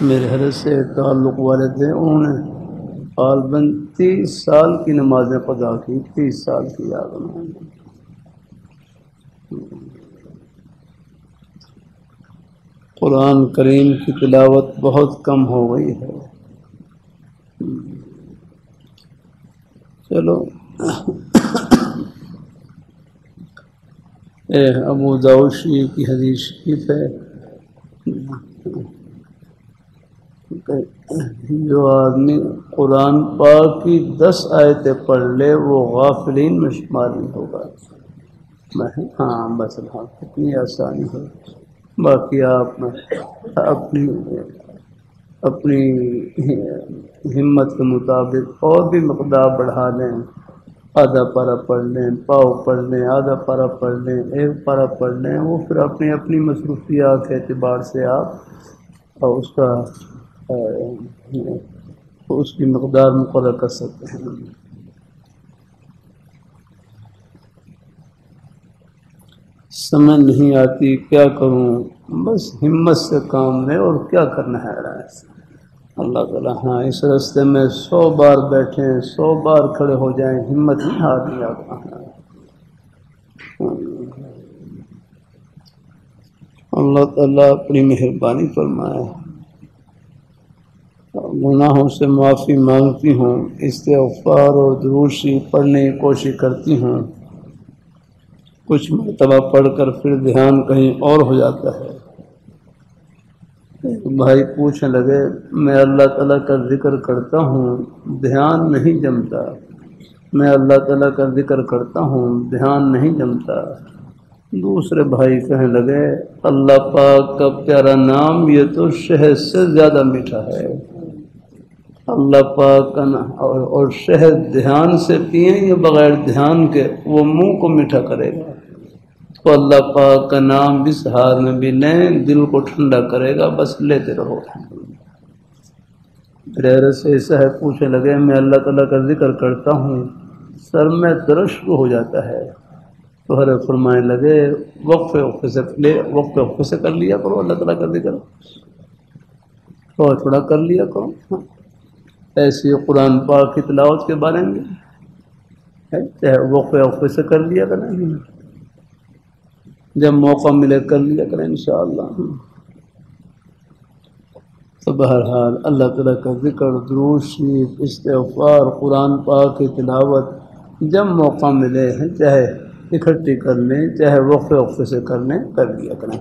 میرے حضرت سے تعلق والے تھے، انہوں نے غالباً 30 سال کی نمازیں قضا کی، 30 سال کی یاد انہوں نے۔ قرآن کریم کی تلاوت بہت کم ہو گئی ہے۔ چلو ابو داؤد شریف کی حدیث شریف ہے، جو آدمی قرآن پاک کی 10 آیتیں پڑھ لے وہ غافلین میں شمار نہیں ہوگا۔ ہاں بس کتنی آسانی ہے۔ باقی آپ اپنی ہمت کے مطابق اور بھی مقدار بڑھا لیں، آدھا پارہ پڑھ لیں، پاؤ پڑھ لیں، آدھا پارہ پڑھ لیں، ایک پارہ پڑھ لیں، وہ پھر اپنی اپنی مصروفیات کے اعتبار سے آپ اس کی مقدار مقرر کر سکتے ہیں۔ سمجھ نہیں آتی کیا کروں، بس ہمت سے کام لیں، اور کیا کرنا ہے اللہ تعالیٰ۔ ہاں اس راستے میں 100 بار بیٹھیں، 100 بار کھڑے ہو جائیں، ہمت نہیں ہار نہیں آتا۔ اللہ تعالیٰ اپنی مہربانی فرمائے۔ گناہوں سے معافی مانگتی ہوں، استغفار اور درود شریف پڑھنے کی کوشش کرتی ہوں، کچھ مرتبہ پڑھ کر پھر دھیان کہیں اور ہو جاتا ہے۔ بھائی پوچھنے لگے، میں اللہ تعالیٰ کا ذکر کرتا ہوں، دھیان نہیں جمتا، میں اللہ تعالیٰ کا ذکر کرتا ہوں، دھیان نہیں جمتا۔ دوسرے بھائی کہنے لگے، اللہ پاک کا پیارا نام یہ تو شہد سے زیادہ میٹھا ہے، اللہ پاک کا نام اور شہد دھیان سے پئیں یا بغیر دھیان کے وہ منہ کو میٹھا کرے گا، تو اللہ پاک کا نام اس حال میں بھی لیں، دل کو ٹھنڈا کرے گا، بس لیتے رہو۔ میرے سے صاحب پوچھنے لگے، میں اللہ تعالیٰ کا ذکر کرتا ہوں، سر میں درد شروع ہو جاتا ہے، تو حضرت فرمانے لگے، وقفے سے کر لیا کرو اللہ تعالیٰ کا ذکر، تھوڑا کر لیا کرو۔ ایسی قرآن پاک کی تلاوت کے بارے میں چاہے وقفے سے کر لیا کریں، جب موقع ملے کر لیا کریں انشاءاللہ۔ تو بہرحال اللہ تعالیٰ کا ذکر، درود شریف، استغفار، قرآن پاک کی تلاوت جب موقع ملے چاہے اکٹھی کر لیں، چاہے وقفے سے کر لیں، کر لیا کریں۔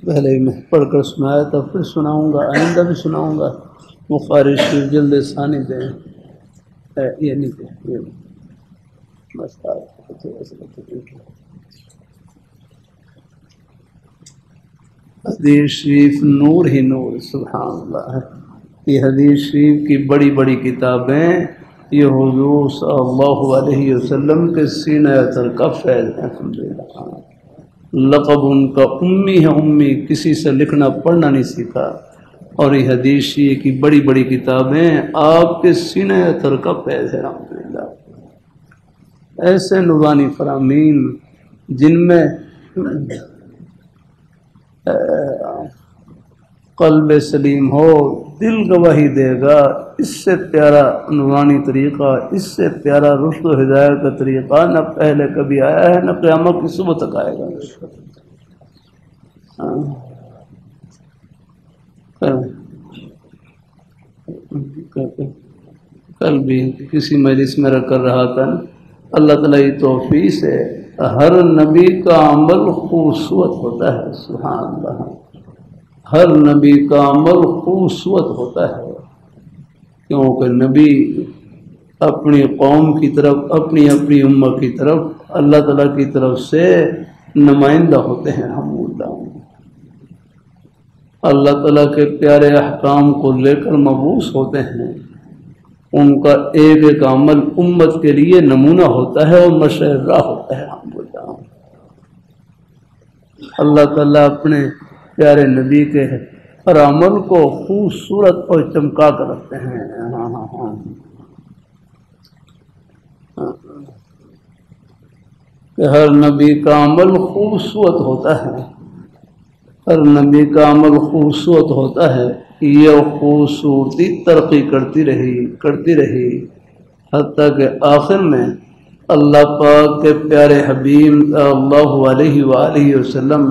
پہلے ہی میں پڑھ کر سنایا تھا، پھر سناؤں گا، آئندہ بھی سناؤں گا۔ بخاری شریف جلد ثانی دیں، یہ نہیں دیں، یہ بس حدیث شریف نور ہی نور، سبحان اللہ ہے۔ یہ حدیث شریف کی بڑی بڑی کتابیں یہ حضور صلی اللہ علیہ وسلم کے سینہ اثر کا فیض ہے، الحمدللہ۔ لقب ان کا امی ہے، امی، کسی سے لکھنا پڑھنا نہیں سیکھا، اور یہ حدیث شریف کی بڑی بڑی کتابیں آپ کے سینہ اثر کا فیض ہے، الحمدللہ۔ ایسے نورانی فرامین جن میں قلب سلیم ہو، دل گواہی دے گا، اس سے پیارا نورانی طریقہ، اس سے پیارا رشد و ہدایت کا طریقہ نہ پہلے کبھی آیا ہے، نہ قیامت کی صبح تک آئے گا۔ کل بھی کسی مجلس میں کر رہا تھا، اللہ تعالیٰ کی توفیق سے ہر نبی کا عمل خوبصورت ہوتا ہے، سبحان اللہ۔ ہر نبی کا عمل خوبصورت ہوتا ہے، کیونکہ نبی اپنی قوم کی طرف، اپنی امت کی طرف اللہ تعالیٰ کی طرف سے نمائندہ ہوتے ہیں، الحمدللہ۔ اللہ تعالیٰ کے پیارے احکام کو لے کر مبعوث ہوتے ہیں، ان کا ایک ایک عمل امت کے لیے نمونہ ہوتا ہے اور مشعل راہ ہوتا ہے، الحمدللہ۔ اللہ تعالیٰ اپنے پیارے نبی کے ہر عمل کو خوبصورت اور چمکا کر رکھتے ہیں۔ کہ ہر نبی کا عمل خوبصورت ہوتا ہے، ہر نبی کا عمل خوبصورت ہوتا ہے، یہ خوبصورتی ترقی کرتی رہی حتیٰ کہ آخر میں اللہ پاک کے پیارے حبیب صلی اللہ علیہ وآلہ وسلم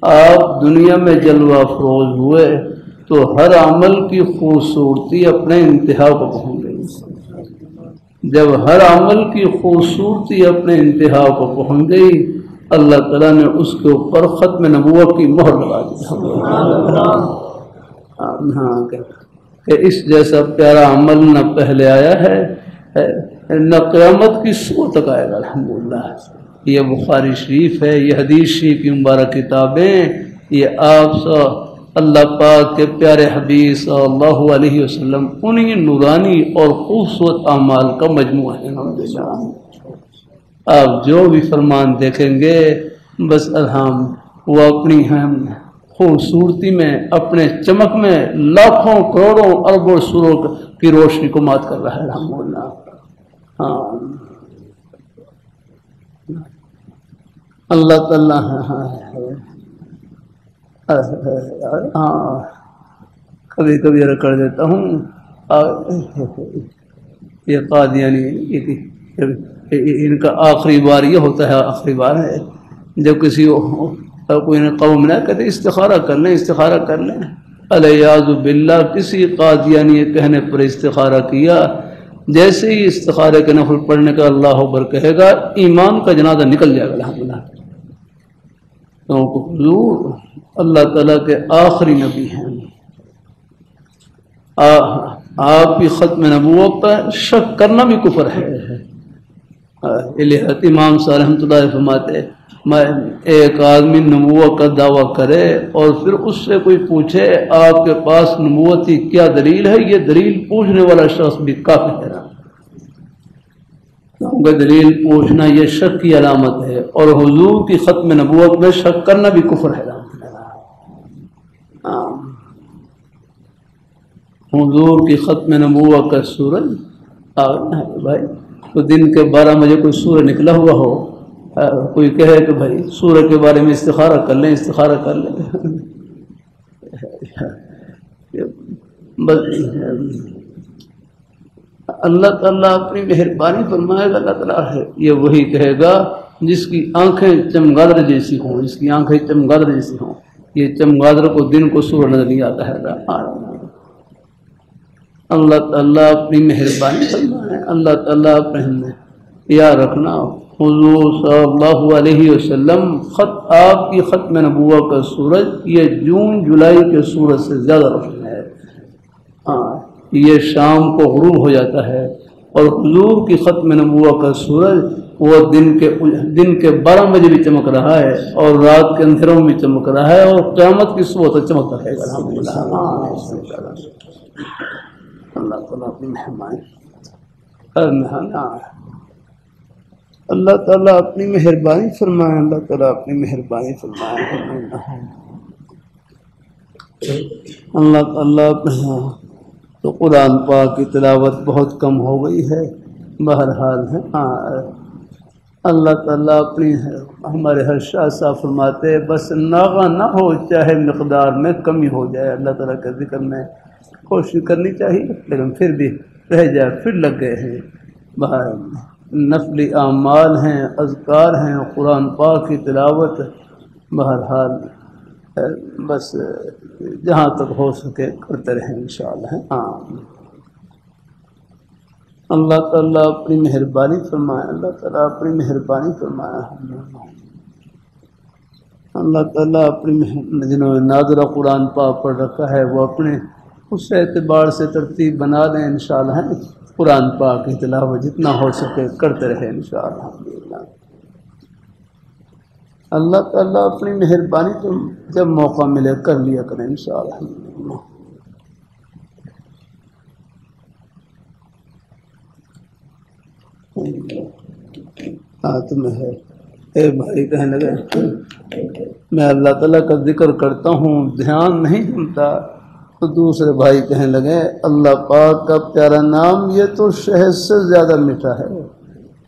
آپ دنیا میں جلوہ افروز ہوئے تو ہر عمل کی خوبصورتی اپنے انتہا کو پہنچ گئی۔ جب ہر عمل کی خوبصورتی اپنے انتہا کو پہنچ گئی، اللہ تعالیٰ نے اس کے اوپر ختم نبوت کی مہر لگا دی۔ ہاں کہ اس جیسا پیارا عمل نہ پہلے آیا ہے نہ قیامت کی صورت تک آئے گا۔ الحمدللہ یہ بخاری شریف ہے، یہ حدیث شریف کی مبارک کتابیں، یہ آپ اللہ پاک کے پیارے حبیب صلی اللہ علیہ وسلم انہی نورانی اور خوبصورت اعمال کا مجموعہ ہے۔ آپ جو بھی فرمان دیکھیں گے بس وہ اپنی ہم خوبصورتی میں، اپنے چمک میں لاکھوں کروڑوں اربوں سوروں کی روشنی کو مات کر رہا ہے۔ الحمدللہ ہاں اللہ تعالیٰ ہاں کبھی کبھی کر دیتا ہوں یہ قادیانی ان کا آخری بار یہ ہوتا ہے، آخری بار ہے جب کسی کوئی قوم نہ کہتے استخارہ کر لیں الیاذ باللہ، کسی قادیانی یہ کہنے پر استخارہ کیا، جیسے ہی استخارے کے نفل پڑھنے کا اللہ اکبر کہے گا ایمان کا جنازہ نکل جائے گا۔ الحمدللہ کیونکہ حضور اللہ تعالیٰ کے آخری نبی ہیں، آپ کی ختم نبوت پر شک کرنا بھی کفر ہے۔ امام صاحب رحمۃ اللہ فرماتے ایک آدمی نبوت کا دعویٰ کرے اور پھر اس سے کوئی پوچھے آپ کے پاس نبوت کی کیا دلیل ہے، یہ دلیل پوچھنے والا شخص بھی کافر ہے، کیونکہ دلیل پوچھنا یہ شک کی علامت ہے، اور حضور کی ختم نبوت میں شک کرنا بھی کفر ہے۔ حضور کی ختم نبوت کا سورج بھائی تو دن کے 12 بجے کوئی سورج نکلا ہوا ہو، کوئی کہے کہ بھائی سورج کے بارے میں استخارہ کر لیں بس اللہ تعالیٰ اپنی مہربانی فرمائے گا۔ اللہ تعالیٰ ہے یہ وہی کہے گا جس کی آنکھیں چمگادر جیسی ہوں، جس کی آنکھیں چمگادر جیسی ہوں، یہ چمگادر کو دن کو سورج نظر نہیں آتا ہے۔ اللہ تعالیٰ اپنی مہربانی فرمائے، اللہ تعالیٰ اپنے یاد رکھنا حضور صلی اللہ علیہ وسلم آپ کی ختم نبوت کا سورج یہ جون جولائی کے سورج سے زیادہ روشن ہے۔ یہ شام کو غروب ہو جاتا ہے، اور حضور کی ختم نبوت کا سورج وہ دن کے 12 بجے بھی چمک رہا ہے اور رات کے اندھیروں میں بھی چمک رہا ہے، اور قیامت کی صبح تک چمکتا رہے گا۔ اللہ تعالیٰ اپنی مہربانی اللہ تعالیٰ اپنی مہربانی فرمائے، اللہ تعالیٰ اپنی مہربانی فرمائے۔ اللہ تعالیٰ تو قرآن پاک کی تلاوت بہت کم ہو گئی ہے، بہرحال ہے اللہ تعالیٰ اپنی ہمارے ہر شاہ صاحب فرماتے بس ناغہ نہ ہو چاہے مقدار میں کمی ہو جائے، اللہ تعالیٰ کے ذکر میں کوشش کرنی چاہیے، لیکن پھر بھی رہ جائے پھر لگ گئے ہیں، باہر نفلی اعمال ہیں، اذکار ہیں، قرآن پاک کی تلاوت، بہرحال بس جہاں تک ہو سکے کرتے رہیں انشاءاللہ۔ اللہ تعالیٰ اپنی مہربانی فرمائے، اللہ تعالیٰ اپنی مہربانی فرمائے۔ اللہ تعالیٰ اپنی جنہوں نے ناظرہ قرآن پاک پڑھ رکھا ہے وہ اپنے اس اعتبار سے ترتیب بنا دیں انشاءاللہ، قرآن پاک کی تلاوت جتنا ہو سکے کرتے رہیں انشاءاللہ۔ اللہ تعالیٰ اپنی مہربانی تو جب موقع ملے کر لیا کریں انشاءاللہ۔ تمہیں ہے اے بھائی کہنے لگے میں اللہ تعالیٰ کا ذکر کرتا ہوں دھیان نہیں جمتا، تو دوسرے بھائی کہنے لگے اللہ پاک کا پیارا نام یہ تو شہد سے زیادہ میٹھا ہے،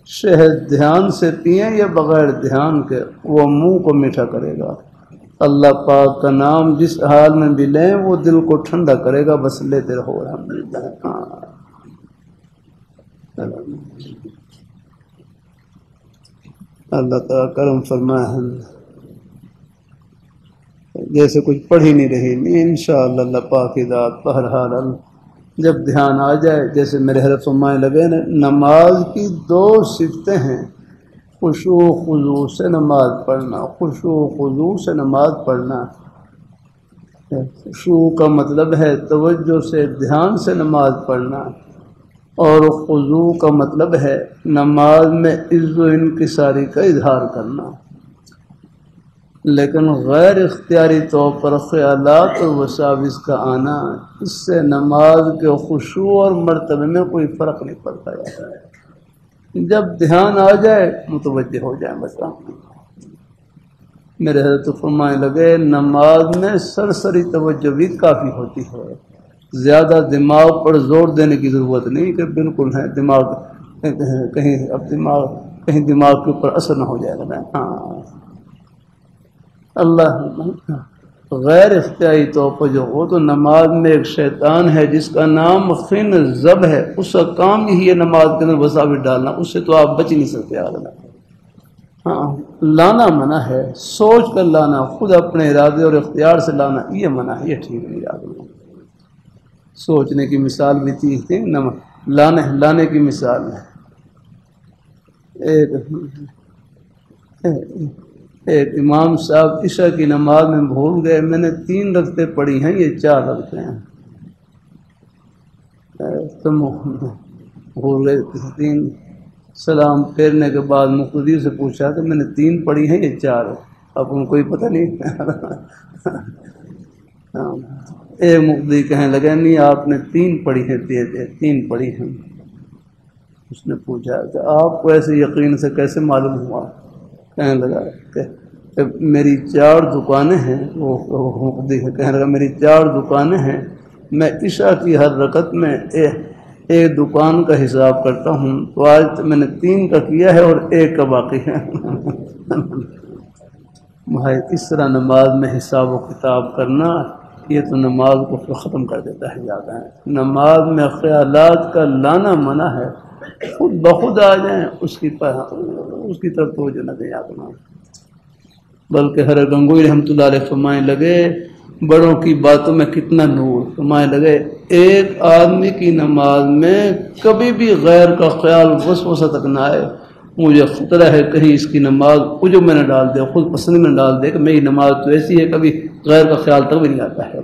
شہد دھیان سے پئیں یا بغیر دھیان کے وہ منہ کو میٹھا کرے گا۔ اللہ پاک کا نام جس حال میں بھی لیں وہ دل کو ٹھنڈا کرے گا، بس لیتے رہو الحمدللہ۔ اللہ تعالیٰ کرم فرمائے ہم جیسے کچھ پڑھ ہی نہیں رہی، نہیں انشاءاللہ اللہ پاک کی ذات بہرحال جب دھیان آ جائے، جیسے میرے حضرت فرمائے لگے نا، نماز کی دو صفتیں ہیں، خشوع و خضوع سے نماز پڑھنا، خشوع و خضوع سے نماز پڑھنا۔ خشوع کا مطلب ہے توجہ سے دھیان سے نماز پڑھنا، اور خضوع کا مطلب ہے نماز میں عز و انکساری کا اظہار کرنا۔ لیکن غیر اختیاری طور پر خیالات اور وساوس کا آنا، اس سے نماز کے خشوع اور مرتبے میں کوئی فرق نہیں پڑتا ہے۔ جب دھیان آ جائے متوجہ ہو جائے بس۔ میرے حضرت فرمانے لگے نماز میں سرسری توجہ بھی کافی ہوتی ہے، زیادہ دماغ پر زور دینے کی ضرورت نہیں کہ بالکل ہے دماغ کہیں دماغ کے اوپر اثر نہ ہو جائے گا۔ ہاں اللہ غیر اختیاری طور پر جو ہو تو نماز میں ایک شیطان ہے جس کا نام خنزب ہے، اس کا کام ہی ہے نماز کے اندر وساوس ڈالنا، اس سے تو آپ بچ نہیں سکتے۔ ہاں لانا منع ہے، سوچ کر لانا، خود اپنے ارادے اور اختیار سے لانا یہ منع ہے، یہ ٹھیک نہیں یاد میں۔ سوچنے کی مثال بھی تھی، لانے کی مثال ہے۔ ایک امام صاحب عشاء کی نماز میں بھول گئے، میں نے 3 رکعتیں پڑھی ہیں، یہ 4 رکعتیں ہیں، تم بھول گئے 3۔ سلام پھیرنے کے بعد مقتدی سے پوچھا کہ میں نے 3 پڑھی ہیں یہ 4، اب ان کو ہی پتہ نہیں۔ ایک مقتدی کہنے لگا نہیں آپ نے 3 پڑھی ہیں، 3 پڑھی ہیں۔ اس نے پوچھا کہ آپ کو ایسے یقین سے کیسے معلوم ہوا؟ کہنے لگا کہ میری 4 دکانیں ہیں، وہ مقتدی کہنے لگا میری 4 دکانیں ہیں، میں عشاء کی ہر رکعت میں ایک دکان کا حساب کرتا ہوں، تو آج میں نے 3 کا کیا ہے اور 1 کا باقی ہے۔ بھائی اس طرح نماز میں حساب و کتاب کرنا یہ تو نماز کو ختم کر دیتا ہے۔ یاد ہے نماز میں خیالات کا لانا منع ہے، خود بخود آ جائیں اس کی طرف توجہ نہ دیں۔ یاد نہ بلکہ حضرت گنگوئی رحمۃ اللہ علیہ فرمانے لگے بڑوں کی باتوں میں کتنا نور، فرمانے لگے ایک آدمی کی نماز میں کبھی بھی غیر کا خیال وسوسہ تک نہ آئے، مجھے خطرہ ہے کہیں اس کی نماز عجب میں نہ ڈال دے، خود پسند میں نہ ڈال دے کہ میری نماز تو ایسی ہے، کبھی غیر کا خیال تک بھی نہیں آتا ہے۔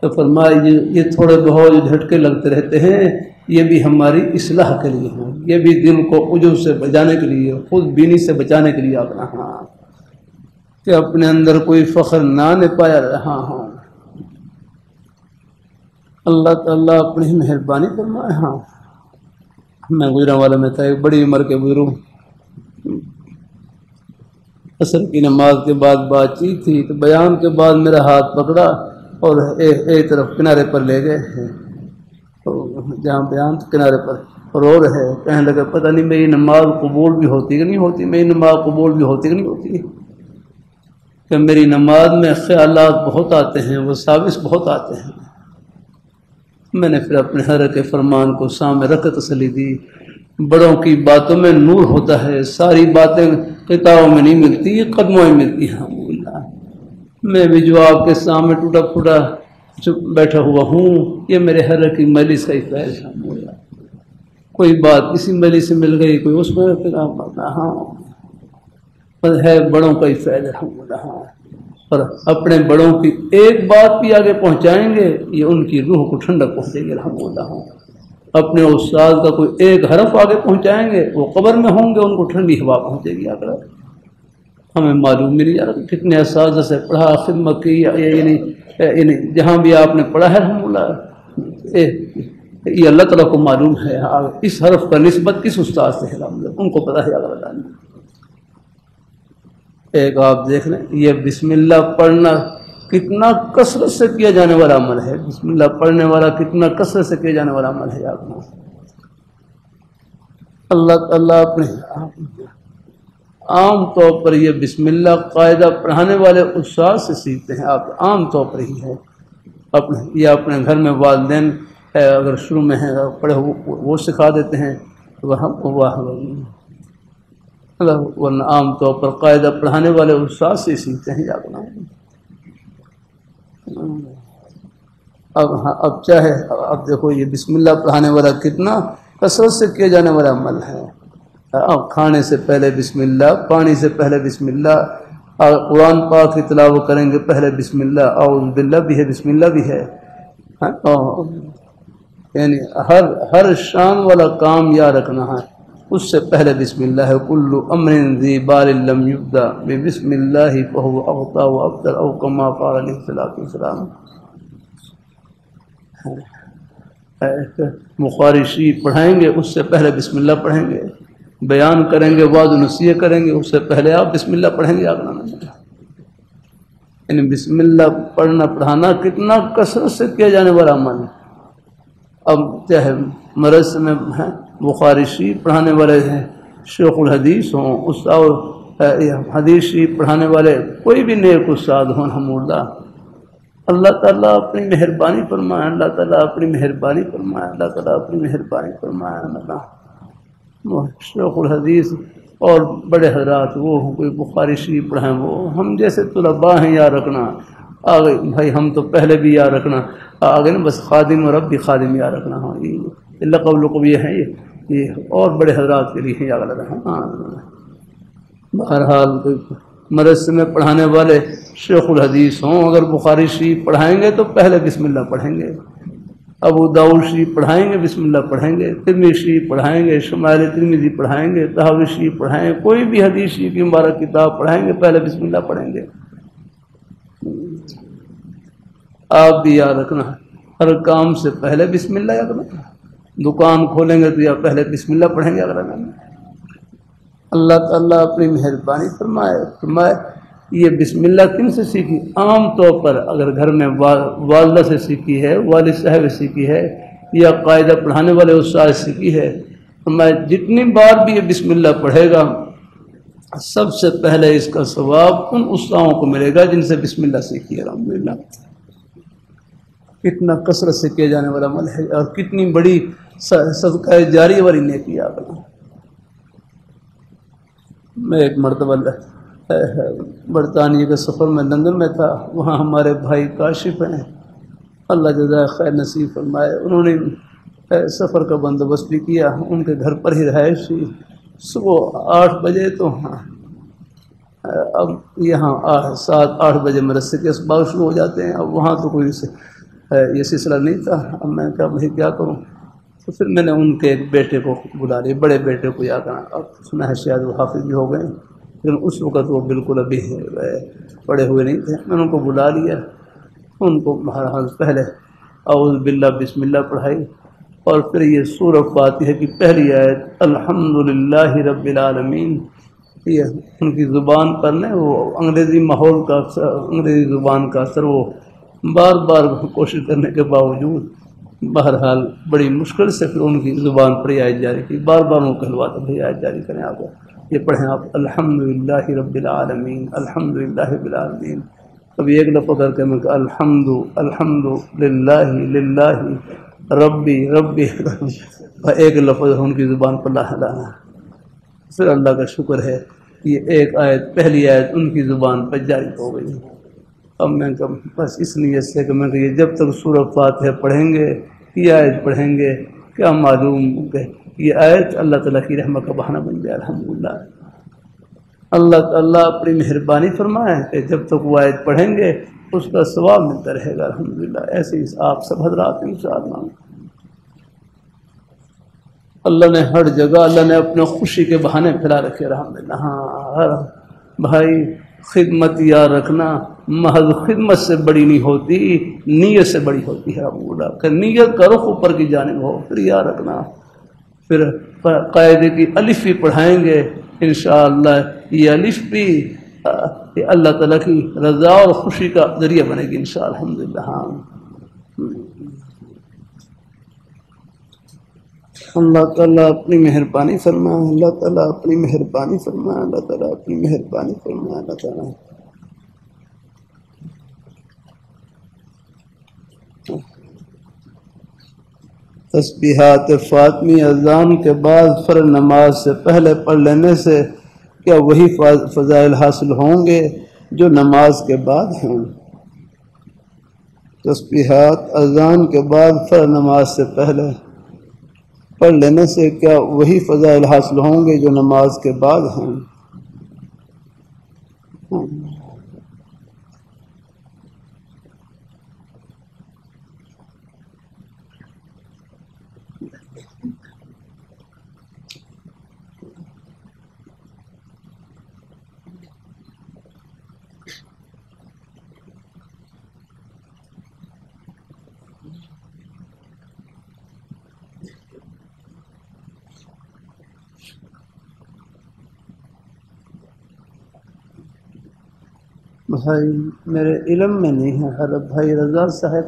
تو فرمایا یہ تھوڑے بہت جھٹکے لگتے رہتے ہیں، یہ بھی ہماری اصلاح کے لیے ہیں، یہ بھی دل کو عجب سے بچانے کے لیے، خود بینی سے بچانے کے لیے اپنا ہاں کہ اپنے اندر کوئی فخر نہ پایا۔ ہاں اللہ تعالیٰ اپنی مہربانی فرمائے۔ ہاں میں گجرا والا میں تھا، ایک بڑی عمر کے بزرگ، عصر کی نماز کے بعد بات چیت تھی تو بیان کے بعد میرا ہاتھ پکڑا اور ایک طرف کنارے پر لے گئے، جہاں بیان کنارے پر رو رہے، کہنے لگا پتہ نہیں میری نماز قبول بھی ہوتی کہ نہیں ہوتی، میری نماز قبول بھی ہوتی کہ نہیں ہوتی، کہ میری نماز میں خیالات بہت آتے ہیں، وساوس بہت آتے ہیں۔ میں نے پھر اپنے حضرت کے فرمان کو سامنے رکھ تسلی دی، بڑوں کی باتوں میں نور ہوتا ہے، ساری باتیں کتابوں میں نہیں ملتی، یہ قدموں میں ملتی ہیں۔ میں بھی جو آپ کے سامنے ٹوٹا پھوٹا بیٹھا ہوا ہوں، یہ میرے حضرت کی مجلس کا ہی فیض ہے۔ کوئی بات کسی مجلس سے مل گئی، کوئی اس میں ہاں ہے، بڑوں کا ہی فیض ہے۔ اور اپنے بڑوں کی ایک بات بھی آگے پہنچائیں گے، یہ ان کی روح کو ٹھنڈک پہنچے گی الحمدللہ۔ اپنے استاد کا کوئی ایک حرف آگے پہنچائیں گے، وہ قبر میں ہوں گے، ان کو ٹھنڈی ہوا پہنچے گی۔ اگر ہمیں معلوم نہیں یار کتنے اساتذہ سے پڑھا، خدمت کی، یعنی جہاں بھی آپ نے پڑھا ہے الحمدللہ یہ اللہ تعالیٰ کو معلوم ہے اس حرف کا نسبت کس استاد سے ہے، ان کو پتہ ہے۔ اللہ تعالیٰ ایک آپ دیکھ لیں، یہ بسم اللہ پڑھنا کتنا کثرت سے کیا جانے والا عمل ہے، بسم اللہ پڑھنے والا کتنا کثرت سے کیا جانے والا عمل ہے۔ آپ اللہ تعالیٰ اپنے عام طور پر یہ بسم اللہ قاعدہ پڑھانے والے استاد سے سیکھتے ہیں. آپ عام طور پر ہی ہے یا اپنے گھر میں والدین اگر شروع میں ہیں پڑھے وہ سکھا دیتے ہیں. ورنہ عام طور پر قاعدہ پڑھانے والے استاد سے سیکھتے ہیں. اب چاہے اب دیکھو یہ بسم اللہ پڑھانے والا کتنا کثرت سے کیا جانے والا عمل ہے. اب کھانے سے پہلے بسم اللہ، پانی سے پہلے بسم اللہ، قرآن پاک کی تلاوت کریں گے پہلے بسم اللہ، اعوذ باللہ بھی ہے، بسم اللہ بھی ہے. یعنی ہر شان والا کام یاد رکھنا ہے اس سے پہلے بسم اللہ ہے. کل امر ذی بال لم یبدا بسم اللہ فهو اغطى وابتر او کما قال علیہ الصلوۃ والسلام. بخاری شریف پڑھائیں گے اس سے پہلے بسم اللہ پڑھیں گے. بیان کریں گے، وعظ و نصیحت کریں گے اس سے پہلے آپ بسم اللہ پڑھیں گے. یعنی بسم اللہ پڑھنا پڑھانا کتنا کثرت سے کیا جانے والا عمل ہے. اب چاہے مدرسے میں بخاری شریف پڑھانے والے ہیں، شیخ الحدیث ہوں، استاد حدیث شریف پڑھانے والے کوئی بھی نیک استاد ہوں، الحمدللہ اللہ تعالیٰ اپنی مہربانی فرمائے، اللہ تعالیٰ اپنی مہربانی فرمائے، اللہ تعالیٰ اپنی مہربانی فرمائے. شیخ الحدیث اور بڑے حضرات وہ کوئی بخاری شریف پڑھائیں، وہ ہم جیسے طلباء ہیں یاد رکھنا. آگے بھائی ہم تو پہلے بھی یاد رکھنا، آگے نا بس خادم اور ربی خادم یاد رکھنا. ہاں یہ لقب لقب یہ ہے، یہ اور بڑے حضرات کے لیے یاد رکھنا. ہاں بہرحال مدرسے میں پڑھانے والے شیخ الحدیث ہوں، اگر بخاری شریف پڑھائیں گے تو پہلے بسم اللہ پڑھیں گے. ابو داؤد شریف پڑھائیں گے بسم اللہ پڑھیں گے. ترمذی شریف پڑھائیں گے، شمائل ترمذی پڑھائیں گے، طحاوی شریف پڑھائیں گے، کوئی بھی حدیث شریف کی مبارک کتاب پڑھائیں گے پہلے بسم اللہ پڑھیں گے. آپ بھی یاد رکھنا ہر کام سے پہلے بسم اللہ یاد رکھنا. دکان کھولیں گے تو یا پہلے بسم اللہ پڑھیں گے. اگر اللہ تعالیٰ اپنی مہربانی فرمائے. یہ بسم اللہ کن سے سیکھی؟ عام طور پر اگر گھر میں والدہ سے سیکھی ہے، والد صاحب سے سیکھی ہے، یا قاعدہ پڑھانے والے استاد سے سیکھی ہے. فرمایا جتنی بار بھی یہ بسم اللہ پڑھے گا سب سے پہلے اس کا ثواب ان استادوں کو ملے گا جن سے بسم اللہ سیکھی ہے. الحمدللہ کتنا کثرت سے کیا جانے والا عمل ہے اور کتنی بڑی صدقہ جاری والی نیکی آ گئی. میں ایک مرتبہ برطانیہ کے سفر میں لندن میں تھا. وہاں ہمارے بھائی کاشف ہیں، اللہ جزائے خیر نصیب فرمائے. انہوں نے سفر کا بندوبست بھی کیا، ان کے گھر پر ہی رہائش تھی. صبح 8 بجے تو اب یہاں 7-8 بجے مدرسے کے اسباق شروع ہو جاتے ہیں. اب وہاں تو کوئی یہ سلسلہ نہیں تھا. اب میں کہا بھائی کیا کروں؟ تو پھر میں نے ان کے ایک بیٹے کو بلا لیا، بڑے بیٹے کو. یا کرنا اب سنا ہے شاید وہ حافظ بھی ہو گئے، لیکن اس وقت وہ بالکل ابھی پڑے ہوئے نہیں تھے. میں نے ان کو بلا لیا، ان کو بہرحال پہلے اعوذ باللہ بسم اللہ پڑھائی اور پھر یہ سورہ فاتحہ کی پہلی آیت الحمدللہ رب العالمین. یہ ان کی زبان پر نے وہ انگریزی ماحول کا اثر، انگریزی زبان کا اثر، وہ بار بار کوشش کرنے کے باوجود بہرحال بڑی مشکل سے پھر ان کی زبان پر آیت جاری کی. بار بار ان کو کہلواتا بھائی آیت جاری کریں، آپ یہ پڑھیں آپ الحمدللہ رب العالمین، الحمدللہ رب العالمین. ابھی ایک دفعہ کر کے میں کہا الحمدللہ للہ ربی ربی، ایک لفظ ان کی زبان پر لا لانا. پھر اللہ کا شکر ہے یہ ایک آیت، پہلی آیت ان کی زبان پر جاری ہو گئی. اب میں کہا بس اس نیت سے کہ میں کہ یہ جب تک سورہ فاتحہ پڑھیں گے، یہ آیت پڑھیں گے، کیا معلوم کہ یہ آیت اللہ تعالیٰ کی رحمت کا بہانہ بن جائے. الحمدللہ اللہ تعالیٰ اپنی مہربانی فرمائے کہ جب تک وہ آیت پڑھیں گے اس کا ثواب ملتا رہے گا. الحمدللہ ایسے ہی آپ سب حضرات انشاءاللہ اللہ نے ہر جگہ اللہ نے اپنے خوشی کے بہانے پھیلا رکھے. الحمدللہ ہاں ہر بھائی خدمت یاد رکھنا محض خدمت سے بڑی نہیں ہوتی، نیت سے بڑی ہوتی ہے. الحمدللہ کہ نیت کا رخ اوپر کی جانب ہو. پھر یاد رکھنا پھر قاعدے کی الف بھی پڑھائیں گے انشاءاللہ. یہ الف بھی یہ اللہ تعالیٰ کی رضا اور خوشی کا ذریعہ بنے گی انشاءاللہ. الحمدللہ ہاں اللہ تعالیٰ اپنی مہربانی فرمائے، اللہ تعالیٰ اپنی مہربانی فرمائے، اللہ تعالیٰ اپنی مہربانی فرمائے، اللہ تعالیٰ تسبیحات فاطمی اذان کے بعد فرض نماز سے پہلے پڑھ لینے سے کیا وہی فضائل حاصل ہوں گے جو نماز کے بعد ہیں؟ تسبیحات اذان کے بعد فرض نماز سے پہلے پڑھ لینے سے کیا وہی فضائل حاصل ہوں گے جو نماز کے بعد ہیں؟ بھائی میرے علم میں نہیں ہے، حضرت بھائی رضا صاحب.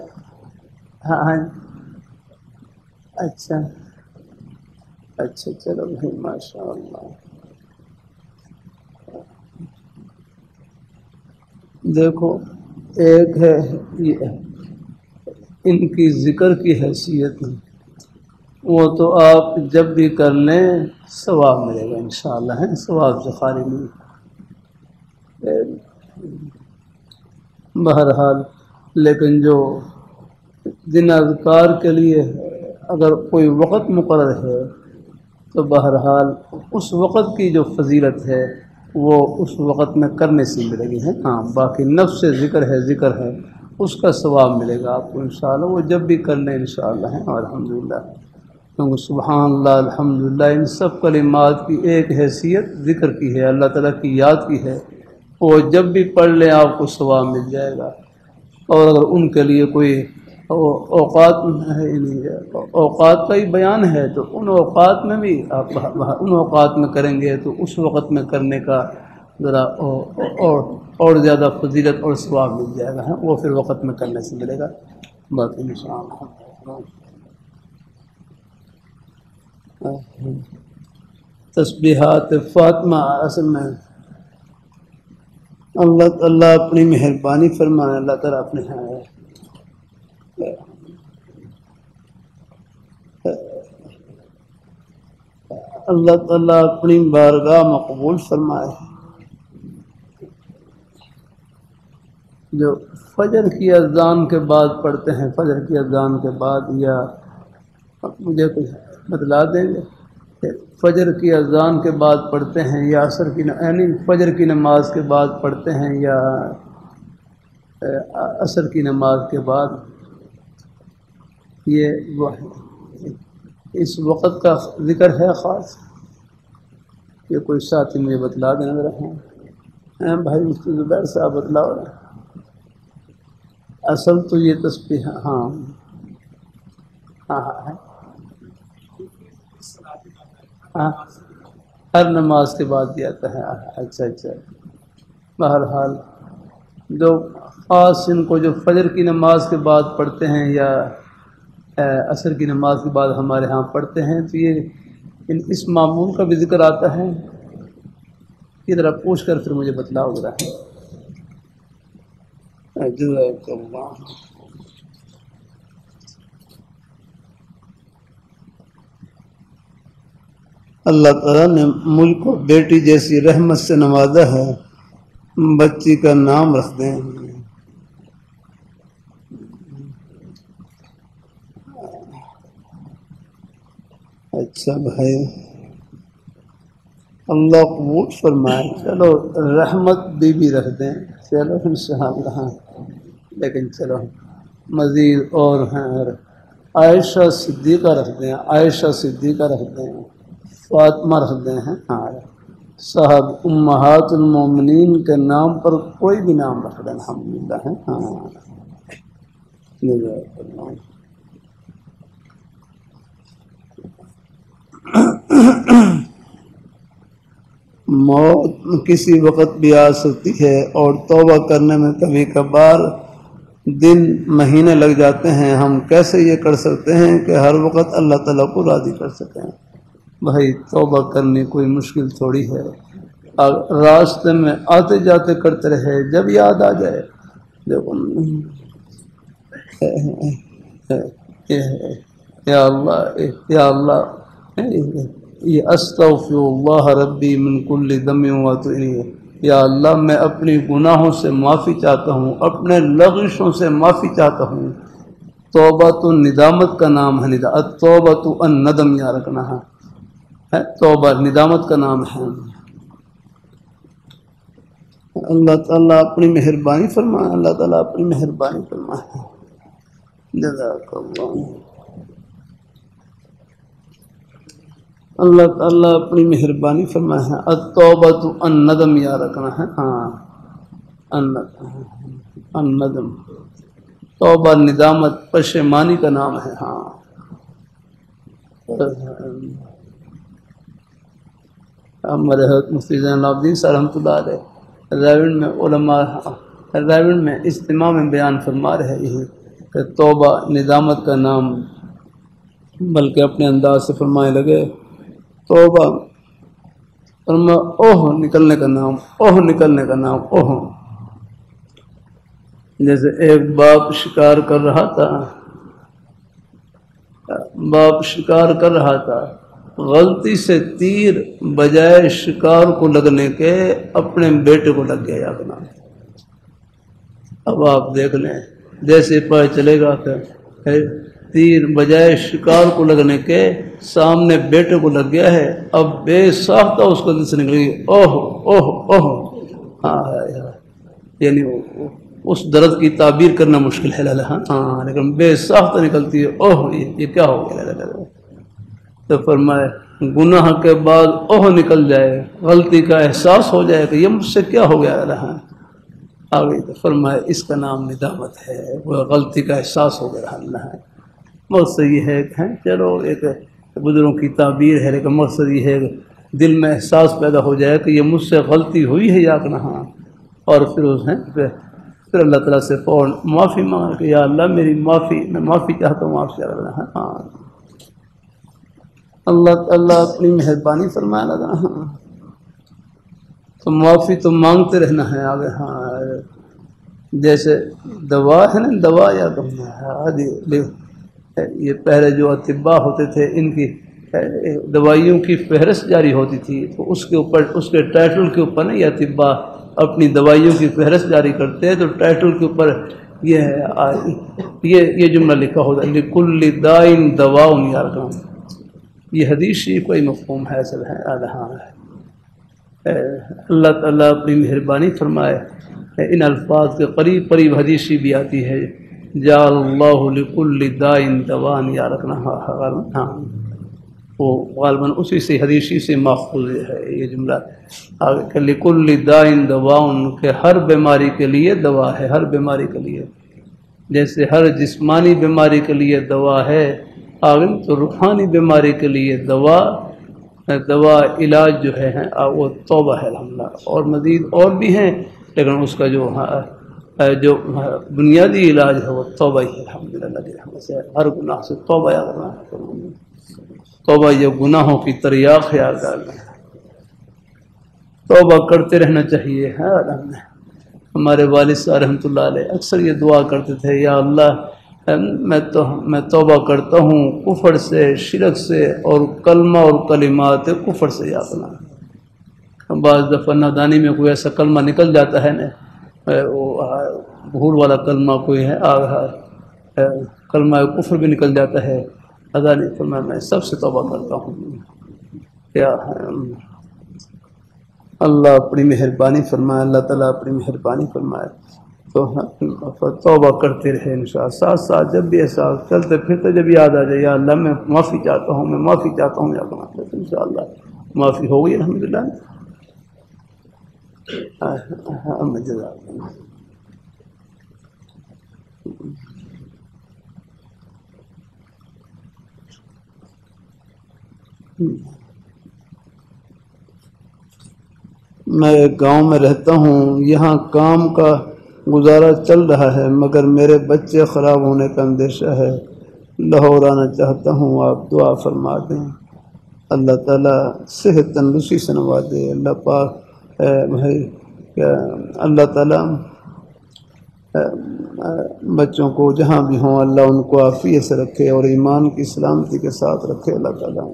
ہاں اچھا اچھا، چلو بھائی ماشاء اللہ. دیکھو ایک ہے ان کی ذکر کی حیثیت، وہ تو آپ جب بھی کر لیں ثواب ملے گا انشاءاللہ، ہے ثواب سے خالی نہیں. بہرحال لیکن جو دن اذکار کے لیے اگر کوئی وقت مقرر ہے تو بہرحال اس وقت کی جو فضیلت ہے وہ اس وقت میں کرنے سے ملے گی ہے. ہاں باقی نفس سے ذکر ہے اس کا ثواب ملے گا آپ کو انشاءاللہ، وہ جب بھی کر لیں انشاءاللہ ہے. اور الحمدللہ، کیونکہ سبحان اللہ الحمدللہ ان سب کلمات کی ایک حیثیت ذکر کی ہے، اللہ تعالیٰ کی یاد کی ہے. وہ جب بھی پڑھ لیں آپ کو ثواب مل جائے گا. اور اگر ان کے لیے کوئی اوقات کا ہی بیان ہے تو ان اوقات میں بھی آپ ان اوقات میں کریں گے تو اس وقت میں کرنے کا ذرا اور زیادہ فضیلت اور ثواب مل جائے گا، وہ پھر وقت میں کرنے سے ملے گا. باقی انشاءاللہ تسبیحات فاطمہ اصل میں اللہ تعالیٰ اپنی مہربانی فرمائے، اللہ تعالیٰ اپنے اللہ تعالیٰ اپنی بارگاہ مقبول فرمائے. جو فجر کی اذان کے بعد پڑھتے ہیں، فجر کی اذان کے بعد، یا مجھے کچھ بتلا دیں گے؟ فجر کی اذان کے بعد پڑھتے ہیں یا عصر کی یعنی فجر کی نماز کے بعد پڑھتے ہیں یا عصر کی نماز کے بعد، یہ اس وقت کا ذکر ہے خاص؟ یہ کوئی ساتھی مجھے بتلا دینا ذرا. بھائی مفتی زبیر صاحب بتلاؤ. اصل تو یہ تسبیح ہاں ہر نماز کے بعد بھی آتا ہے. اچھا اچھا. بہرحال جو خاص ان کو جو فجر کی نماز کے بعد پڑھتے ہیں یا عصر کی نماز کے بعد ہمارے ہاں پڑھتے ہیں تو یہ اس معمول کا بھی ذکر آتا ہے. یہ ذرا پوچھ کر پھر مجھے بتلاؤ ذرا. جزاک اللہ. اللہ تعالیٰ نے مجھ کو بیٹی جیسی رحمت سے نوازا ہے، بچی کا نام رکھ دیں. اچھا بھائی اللہ قبول فرمائے. چلو رحمت بی بی رکھ دیں، چلو انشاءاللہ. لیکن چلو مزید اور ہیں، عائشہ صدیقہ رکھ دیں، عائشہ صدیقہ رکھ دیں، فاطمہ رکھ دیں. ہاں صاحب امہات المومنین کے نام پر کوئی بھی نام رکھ دیں الحمدللہ ہے. ہاں موت کسی وقت بھی آ سکتی ہے اور توبہ کرنے میں کبھی کبھار دن مہینے لگ جاتے ہیں، ہم کیسے یہ کر سکتے ہیں کہ ہر وقت اللہ تعالیٰ کو راضی کر سکیں؟ بھائی توبہ کرنی کوئی مشکل تھوڑی ہے، راستے میں آتے جاتے کرتے رہے، جب یاد آ جائے دیکھو یا اللہ یا اللہ یہ استغفر اللہ ربی من کل ذنب واتوب الیہ، یا اللہ میں اپنی گناہوں سے معافی چاہتا ہوں، اپنے لغزشوں سے معافی چاہتا ہوں۔ توبہ تو ندامت کا نام ہے، توبہ تو الندم یا رکھنا ہے، توبہ ندامت کا نام ہے۔ اللہ تعالیٰ اپنی مہربانی فرمائے، اللہ تعالیٰ اپنی مہربانی فرمائے۔ جزاک اللہ، اللہ تعالیٰ اپنی مہربانی فرمائے ہے۔ التوبۃ الندم یا رکھنا ہے، ہاں الندم، توبہ ندامت پشیمانی کا نام ہے، ہاں۔ ہمارے حضرت مفتی زین العابدین صاحب رحمۃ اللہ علیہ راوند میں علماء راوند میں اجتماع میں بیان فرما رہے ہیں کہ توبہ ندامت کا نام، بلکہ اپنے انداز سے فرمائے لگے توبہ اوہ نکلنے کا نام، اوہ نکلنے کا نام، اوہ۔ جیسے ایک باپ شکار کر رہا تھا، باپ شکار کر رہا تھا، غلطی سے تیر بجائے شکار کو لگنے کے اپنے بیٹے کو لگ گیا اپنا۔ اب آپ دیکھ لیں، جیسے پتہ چلے گا کہ تیر بجائے شکار کو لگنے کے سامنے بیٹے کو لگ گیا ہے، اب بے ساختہ اس کو دل سے نکل گئی اوہ اوہ اوہ، ہاں یعنی اس درد کی تعبیر کرنا مشکل ہے، ہاں لیکن بے ساختہ نکلتی ہے اوہ، یہ کیا ہو گیا؟ تو فرمائے گناہ کے بعد اوہ نکل جائے، غلطی کا احساس ہو جائے کہ یہ مجھ سے کیا ہو گیا رہا آگے، تو فرمائے اس کا نام ندامت ہے، وہ غلطی کا احساس ہو گیا رہا ہے۔ مقصد یہ ہے کہ چلو ایک بزرگوں کی تعبیر ہے، لیکن مقصد یہ ہے کہ دل میں احساس پیدا ہو جائے کہ یہ مجھ سے غلطی ہوئی ہے یا کہ نہ، اور پھر اللہ تعالیٰ سے فوراً معافی مانگ کہ یا اللہ میری معافی، میں معافی چاہتا ہوں آپ سے، ہاں اللہ اپنی مہربانی فرمائے لگا، ہاں تو معافی تو مانگتے رہنا ہے آگے، ہاں جیسے دوا ہے نا، دوا یا یہ پہلے جو اطباء ہوتے تھے ان کی دوائیوں کی فہرست جاری ہوتی تھی، تو اس کے اوپر، اس کے ٹائٹل کے اوپر نا یہ اطباء اپنی دوائیوں کی فہرست جاری کرتے ہیں، تو ٹائٹل کے اوپر یہ جملہ لکھا ہوتا ہے لِكُلِّ دَاءٍ دَوَاءٌ یارکان، یہ حدیث شریف کا ہی مفہوم ہے اصل ہے۔ اللہ تعالیٰ اپنی مہربانی فرمائے، ان الفاظ کے قریب قریب حدیث شریف بھی آتی ہے جعل اللہ لکل داء دواء یا رکھنا، ہاں وہ غالباً اسی سے حدیث شریف سے ماخوذ ہے یہ جملہ آگے کہ لکل داء دواء، کہ ہر بیماری کے لیے دوا ہے، ہر بیماری کے لیے، جیسے ہر جسمانی بیماری کے لیے دوا ہے، آگے تو روحانی بیماری کے لیے دوا علاج جو ہے وہ توبہ ہے الحمدللہ، اور مزید اور بھی ہیں، لیکن اس کا جو بنیادی علاج ہے وہ توبہ ہی ہے الحمدللہ، سے ہر گناہ سے توبہ یا کرنا ہے، توبہ یہ گناہوں کی تریاق ہے، توبہ کرتے رہنا چاہیے۔ ہمارے والد صاحب رحمۃ اللہ علیہ اکثر یہ دعا کرتے تھے، یا اللہ میں توبہ کرتا ہوں کفر سے، شرک سے، اور کلمہ اور کلمات کفر سے، یا اللہ بعض دفعہ نادانی میں کوئی ایسا کلمہ نکل جاتا ہے نا، بھول والا کلمہ کوئی ہے، کلمہ کفر بھی نکل جاتا ہے، اللہ نے فرمایا میں سب سے توبہ کرتا ہوں، کیا ہے اللہ اپنی مہربانی فرمائے، اللہ تعالیٰ اپنی مہربانی فرمائے، تو توبہ کرتے رہے انشاءاللہ، ساتھ ساتھ جب بھی ایسا چلتے پھرتے جب یاد آ جائے یا اللہ میں معافی چاہتا ہوں، میں معافی چاہتا ہوں، یا اللہ انشاءاللہ معافی ہو گئی الحمدللہ۔ میں ایک گاؤں میں رہتا ہوں، یہاں کام کا گزارا چل رہا ہے مگر میرے بچے خراب ہونے کا اندیشہ ہے، لاہور آنا چاہتا ہوں، آپ دعا فرما دیں۔ اللہ تعالیٰ صحت تندرستی سے نوازے۔ اللہ پاک اللہ تعالیٰ بچوں کو جہاں بھی ہوں اللہ ان کو عافیت سے رکھے اور ایمان کی سلامتی کے ساتھ رکھے اللہ تعالیٰ۔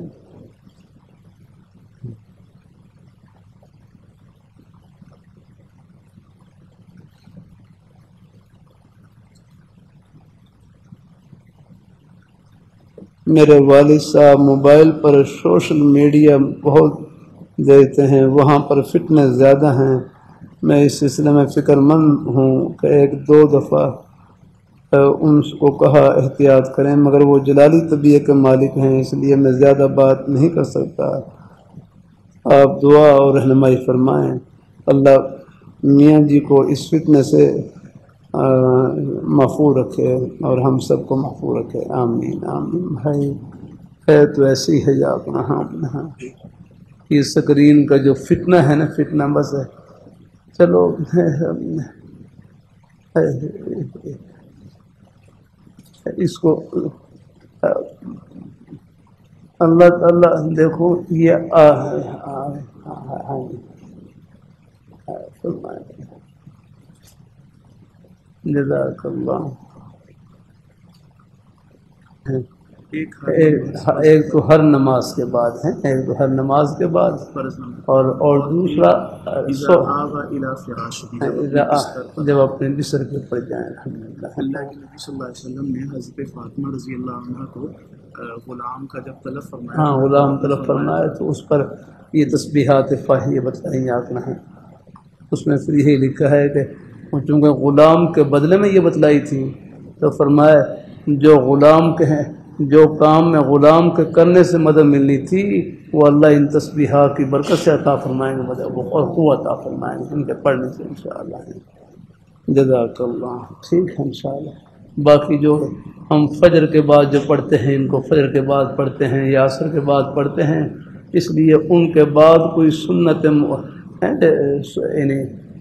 میرے والد صاحب موبائل پر سوشل میڈیا بہت دیکھتے ہیں، وہاں پر فٹنس زیادہ ہیں۔ میں اس سلسلے میں فکر مند ہوں کہ ایک دو دفعہ ان کو کہا احتیاط کریں، مگر وہ جلالی طبیعت کے مالک ہیں، اس لیے میں زیادہ بات نہیں کر سکتا۔ آپ دعا اور رہنمائی فرمائیں۔ اللہ میاں جی کو اس فتنہ سے محفوظ رکھے اور ہم سب کو محفوظ رکھے، آمین آمین۔ بھائی ہے تو ایسی ہے یا اپنا ہاں یہ سکرین کا جو فتنہ ہے نا، فتنہ بس ہے، چلو اس کو اللہ تعالیٰ دیکھو یہ جزاک اللہ۔ ایک تو ہر نماز کے بعد ہے، ایک تو ہر نماز کے بعد، اور دوسرا جب اپنے بستر کے اوپر جائیں۔ الحمدللہ اللہ کے نبی صلی اللہ علیہ وسلم نے حضرت فاطمہ رضی اللہ عنہ کو غلام کا جب طلب فرمایا، ہاں غلام طلب فرمایا تو اس پر یہ تسبیحات فاہیہ بتائیں یاد نہ ہے، اس میں پھر یہی لکھا ہے کہ چونکہ غلام کے بدلے میں یہ بتلائی تھی تو فرمایا جو غلام کے ہیں، جو کام میں غلام کے کرنے سے مدد ملنی تھی وہ اللہ ان تسبیحات کی برکت سے عطا فرمائیں گے، مدد اور قوت عطا فرمائیں گے ان کے پڑھنے سے انشاءاللہ۔ جزاک اللہ۔ ٹھیک ہے انشاءاللہ۔ باقی جو ہم فجر کے بعد جو پڑھتے ہیں ان کو فجر کے بعد پڑھتے ہیں یا عصر کے بعد پڑھتے ہیں، اس لیے ان کے بعد کوئی سنت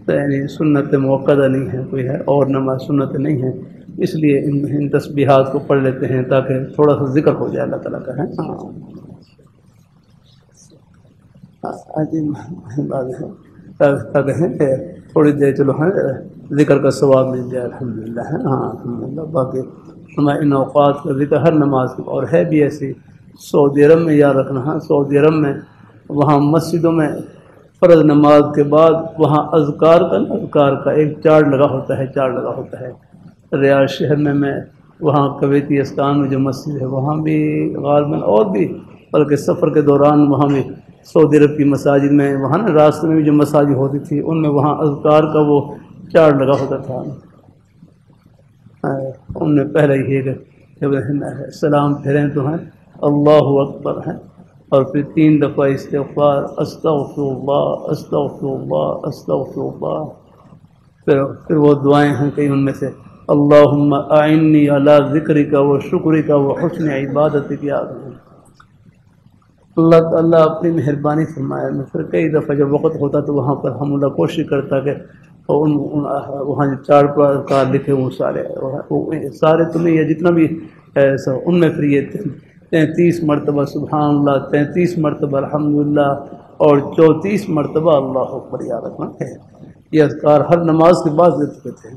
یعنی سنت موقدہ نہیں ہے، کوئی ہے اور نماز سنت نہیں ہے، اس لیے ان تسبیحات کو پڑھ لیتے ہیں تاکہ تھوڑا سا ذکر ہو جائے اللہ تعالیٰ کا ہے۔ تاکہ تھوڑی دیر چلو ہے ذکر کا ثواب مل جائے، الحمدللہ ہے۔ ہاں الحمدللہ۔ باقی ان اوقات کا ذکر ہر نماز کی، اور ہے بھی ایسی سعودی عرب میں یاد رکھنا ہے، سعودی عرب میں وہاں مسجدوں میں فرض نماز کے بعد وہاں اذکار کا ایک چارٹ لگا ہوتا ہے۔ ریاض شہر میں وہاں کویتی استان میں جو مسجد ہے وہاں بھی غالباً، اور بھی بلکہ سفر کے دوران وہاں بھی سعودی عرب کی مساجد میں وہاں نا راستے میں بھی جو مساجد ہوتی تھی ان میں وہاں اذکار کا وہ چارٹ لگا ہوتا تھا۔ ان میں پہلے یہ کہ جب سلام پھیریں تو ہیں اللہ اکبر ہیں، اور پھر 3 دفعہ استغفار، استغفر اللہ استغفر اللہ استغفر اللہ۔ پھر وہ دعائیں ہیں کئی ان میں سے اللہم اعنی علی ذکرک و شکرک و حسن عبادتک یا اللہ تعالیٰ اپنی مہربانی فرمائے۔ میں پھر کئی دفعہ جب وقت ہوتا تو وہاں پر ہم اللہ کوشش کرتا کہ وہاں جو 4 کار لکھے وہ سارے تمہیں یا جتنا بھی ان میں پھر یہ 33 مرتبہ سبحان اللہ، 33 مرتبہ الحمدللہ، اور 34 مرتبہ اللہ اکبر یاد رکھنا ہے۔ یہ اذکار ہر نماز کے بعد ذکر تھے،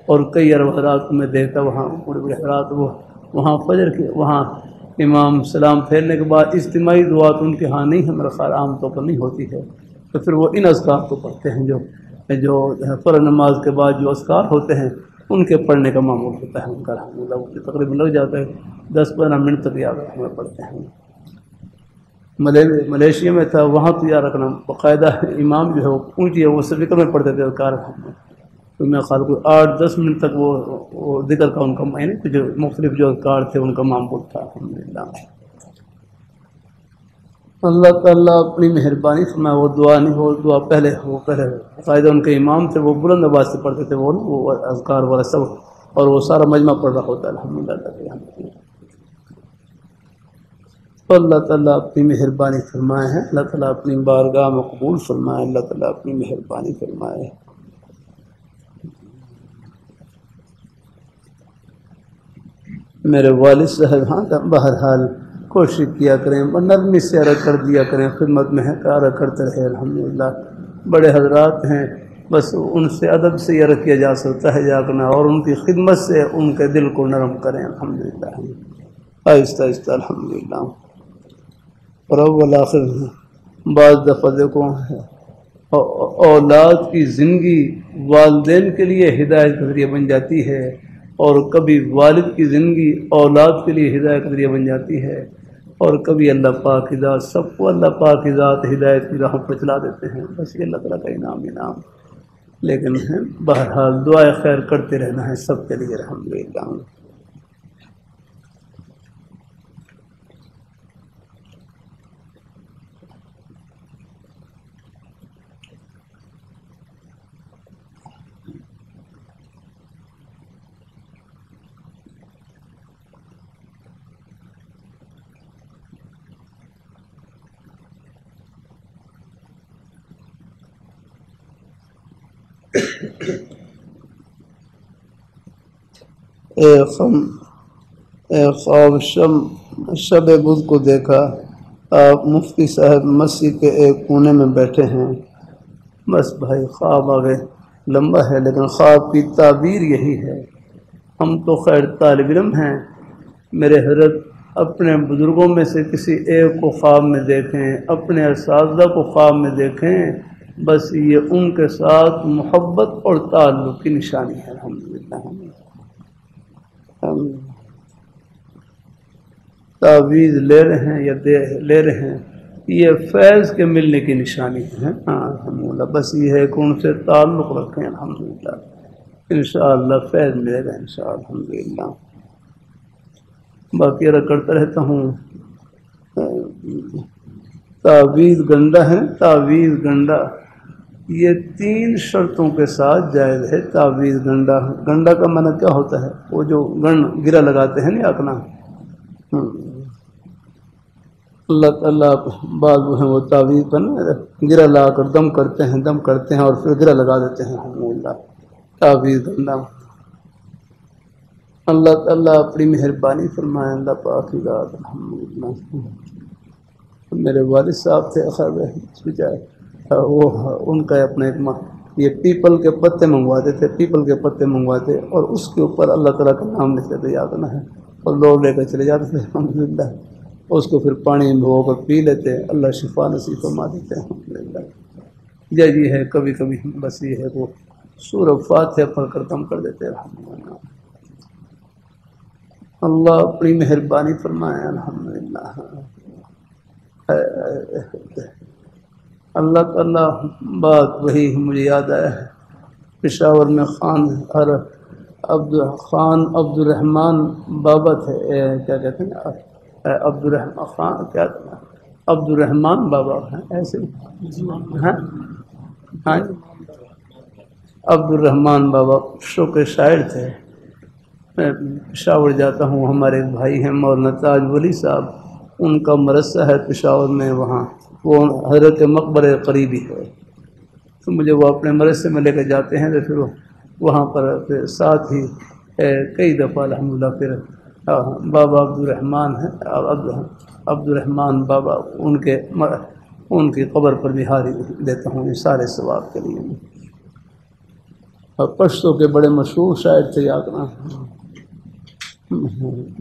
اور کئی عرب حضرات میں دیکھتا وہاں بڑے بڑے حضرات وہاں فجر کے وہاں امام سلام پھیرنے کے بعد اجتماعی دعا تو ان کے ہاں نہیں ہے، میرا خیال عام طور پر نہیں ہوتی ہے، تو پھر وہ ان اذکار کو پڑھتے ہیں جو فرض نماز کے بعد جو اذکار ہوتے ہیں ان کے پڑھنے کا معمول ہوتا ہے ان کا، الحمدللہ وہ تقریباً لگ جاتا ہے 10-15 منٹ تک یاد رکھنا پڑتے ہیں۔ ملیشیا میں تھا وہاں تو یاد رکھنا باقاعدہ امام جو ہے وہ اونچی وہ سپیکر میں پڑھتے تھے اذکار، تو میں خیال کوئی 8-10 منٹ تک وہ ذکر کا ان کا یعنی جو مختلف جو اذکار تھے ان کا معمول تھا، الحمدللہ۔ اللہ تعالیٰ اپنی مہربانی سے میں وہ دعا نہیں، وہ دعا پہلے قاعدہ ان کے امام تھے وہ بلند آواز سے پڑھتے تھے وہ اذکار والا سب، اور وہ سارا مجمع پڑھ رہا ہوتا ہے، الحمدللہ۔ تو اللہ تعالیٰ اپنی مہربانی فرمائے ہیں، اللہ تعالیٰ اپنی بارگاہ میں قبول فرمائے، اللہ تعالیٰ اپنی مہربانی فرمائے۔ میرے والد صاحب ہاں بہرحال کوشش کیا کریں، نرمی سے عرض کر دیا کریں، خدمت میں ہے عرض کرتے رہے الحمدللہ۔ بڑے حضرات ہیں، بس ان سے ادب سے یہ عرض کیا جا سکتا ہے جاگنا، اور ان کی خدمت سے ان کے دل کو نرم کریں الحمدللہ، آہستہ آہستہ الحمدللہ۔ اور اول آخر بعض دفعہ دیکھو اولاد کی زندگی والدین کے لیے ہدایت کا ذریعہ بن جاتی ہے، اور کبھی والد کی زندگی اولاد کے لیے ہدایت کا ذریعہ بن جاتی ہے، اور کبھی اللہ پاک کی ذات سب کو اللہ پاک کی ذات ہدایت کی راہ پر چلا دیتے ہیں۔ بس یہ اللہ تعالیٰ کا انعام۔ لیکن بہرحال دعائے خیر کرتے رہنا ہے سب کے لیے الحمدللہ۔ ایک خواب شب بدھ کو دیکھا، آپ مفتی صاحب مسجد کے ایک کونے میں بیٹھے ہیں۔ بس بھائی خواب آگے لمبا ہے، لیکن خواب کی تعبیر یہی ہے۔ ہم تو خیر طالب علم ہیں، میرے حضرت اپنے بزرگوں میں سے کسی ایک کو خواب میں دیکھیں، اپنے اساتذہ کو خواب میں دیکھیں، بس یہ ان کے ساتھ محبت اور تعلق کی نشانی ہے الحمدللہ۔ ہم تعویذ لے رہے ہیں یا لے رہے ہیں، یہ فیض کے ملنے کی نشانی ہے۔ الحمدللہ، بس یہ ہے کہ ان سے تعلق رکھیں الحمدللہ، انشاءاللہ فیض ملے گا انشاءاللہ الحمدللہ۔ باقی کرتا رہتا ہوں، تعویذ گنڈا ہے، تعویذ گنڈا یہ 3 شرطوں کے ساتھ جائز ہے۔ تعویذ گنڈا کا معنی کیا ہوتا ہے؟ وہ جو گرا لگاتے ہیں نا اپنا، اللہ تعالیٰ بعض وہ ہیں وہ تعویذ پر گرا لا کر دم کرتے ہیں اور پھر گرا لگا دیتے ہیں الحمدللہ۔ تعویذ گنڈا اللہ تعالیٰ اپنی مہربانی فرمائے، اللہ پاک کی ذات الحمدللہ۔ میرے والد صاحب تھے خیر وہ ان کا اپنا ایک یہ پیپل کے پتے منگواتے تھے، اور اس کے اوپر اللہ تعالیٰ کا نام لکھ کے یاد کرنا ہے، اور لوگ لے کر چلے جاتے تھے الحمدللہ، اس کو پھر پانی میں بھگو کر پی لیتے، اللہ شفا نصیب فرما دیتے الحمدللہ۔ یہ ہے کبھی کبھی بس یہ ہے وہ سورہ فاتحہ پڑھ کر دم کر دیتے الحمدللہ۔ اللہ اپنی مہربانی فرمائے الحمدللہ۔ اللہ تعالیٰ بات وہی مجھے یاد آیا ہے، پشاور میں خان عبد الرحمان بابا تھے، کیا کہتے ہیں عبد الرحمان خان، کیا عبد الرحمان بابا ہیں ایسے ہیں، ہاں عبد الرحمان بابا شوق شاعر تھے۔ میں پشاور جاتا ہوں، ہمارے ایک بھائی ہیں مولانا تاج ولی صاحب، ان کا مدرسہ ہے پشاور میں، وہاں وہ حضرت مقبرے قریبی ہے، تو مجھے وہ اپنے مدرسے میں لے کے جاتے ہیں، تو پھر وہاں پر پھر ساتھ ہی کئی دفعہ الحمدللہ پھر بابا عبد الرحمان ہیں، عبد الرحمان بابا ان کی قبر پر بھی حاضری دیتا ہوں اس سارے ثواب کے لیے۔ اور پشتوں کے بڑے مشہور شاعر تھے یاکنا،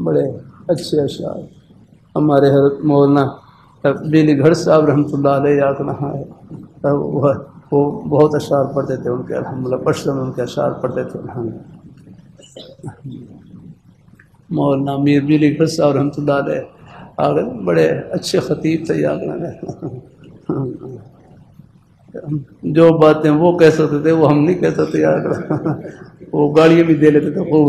بڑے اچھے اشعار، ہمارے حضرت مولانا بیلی گھڑ صاحب رحمۃ اللہ علیہ یاکنا ہے، وہ بہت اشعار پڑھتے تھے ان کے الحمدللہ، پشتوں میں ان کے اشعار پڑھتے تھے الحمدللہ۔ مولانا میر بیلی گھڑ صاحب رحمۃ اللہ علیہ آگے بڑے اچھے خطیب تھے یاکنا، جو باتیں وہ کہہ سکتے تھے وہ ہم نہیں کہہ سکتے یار، وہ گاڑیاں بھی دے لیتے تھے خوب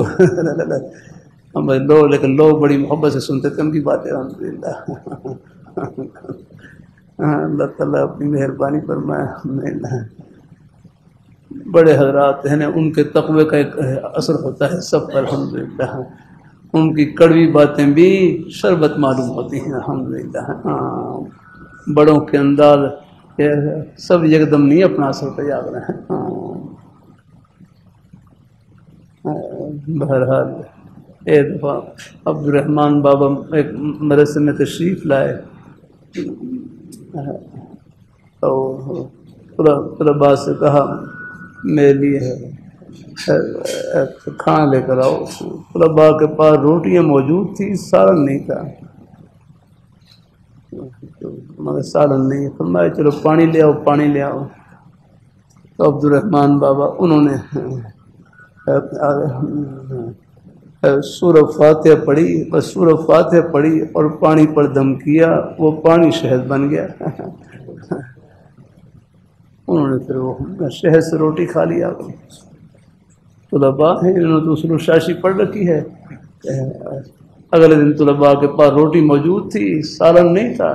ہمارے لوگ، لیکن لوگ بڑی محبت سے سنتے تھے ان کی باتیں الحمدللہ۔ اللہ تعالیٰ اپنی مہربانی فرمائے۔ بڑے حضرات ہیں ان کے تقوی کا ایک اثر ہوتا ہے سب پر الحمدللہ، ان کی کڑوی باتیں بھی شربت معلوم ہوتی ہیں الحمدللہ۔ بڑوں کے انداز سب یکدم نہیں اپنا سکتے یاد رہے۔ بہرحال ایک دفعہ عبد الرحمن بابا ایک مدرسے میں تشریف لائے اور طلباء سے کہا میرے لیے کھانا لے کر آؤ. طلباء کے پاس روٹیاں موجود تھی، سالن نہیں تھا، مگر سالن نہیں. فرمایا چلو پانی لے آؤ، پانی لے آؤ. تو عبد الرحمن بابا انہوں نے سورہ فاتحہ پڑھی، بس سورہ فاتحہ پڑھی اور پانی پر دم کیا، وہ پانی شہد بن گیا. انہوں نے پھر وہ شہد سے روٹی کھا لیا. طلباء ہیں، انہوں نے تو اصول شاشی پڑھ رکھی ہے. اگلے دن طلباء کے پاس روٹی موجود تھی، سالن نہیں تھا.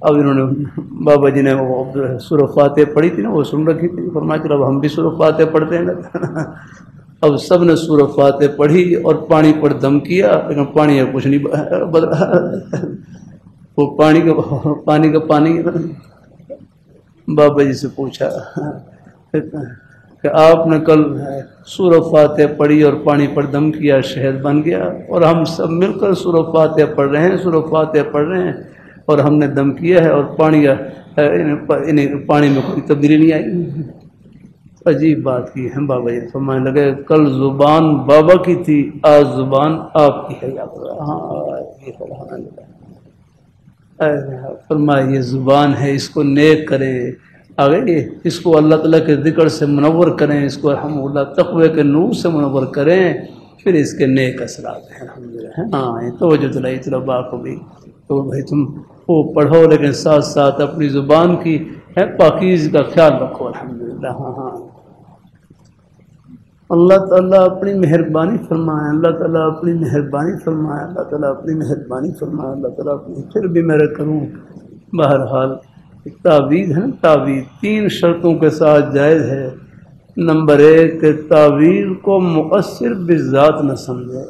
اب انہوں نے بابا جی نے وہ سورہ فاتحہ پڑھی تھی نا، وہ سن رکھی تھی. فرمایا چلو اب ہم بھی سورہ فاتحہ پڑھتے ہیں. اب سب نے سورہ فاتحہ پڑھی اور پانی پر دم کیا، لیکن پانی کا کچھ نہیں بدلا. وہ پانی کا پانی. بابا جی سے پوچھا کہ آپ نے کل سورہ فاتحہ پڑھی اور پانی پر دم کیا، شہد بن گیا، اور ہم سب مل کر سورہ فاتحہ پڑھ رہے ہیں، سورہ فاتحہ پڑھ رہے ہیں، اور ہم نے دم کیا ہے اور پانی میں کوئی تبدیلی نہیں آئی. عجیب بات کی ہے. بابا جی فرمانے لگے کل زبان بابا کی تھی، آج زبان آپ کی ہے. فرمایا یہ زبان ہے، اس کو نیک کریں، آگے اس کو اللہ تعالیٰ کے ذکر سے منور کریں، اس کو الحمدللہ تقوی کے نور سے منور کریں، پھر اس کے نیک اثرات ہیں. الحمدللہ. ہاں یہ توجہ دلائی طلباء کو بھی. تو بھائی تم وہ پڑھو، لیکن ساتھ ساتھ اپنی زبان کی پاکیزگی کا خیال رکھو. الحمدللہ. ہاں اللہ تعالیٰ اپنی مہربانی فرمائے، اللہ تعالیٰ اپنی مہربانی فرمائے، اللہ تعالیٰ اپنی مہربانی فرمائے، اللہ تعالیٰ اپنی. پھر بھی میں کروں بہرحال تعویذ ہے نا، تعویذ 3 شرطوں کے ساتھ جائز ہے. نمبر 1 کہ تعویذ کو مؤثر بذات نہ سمجھے.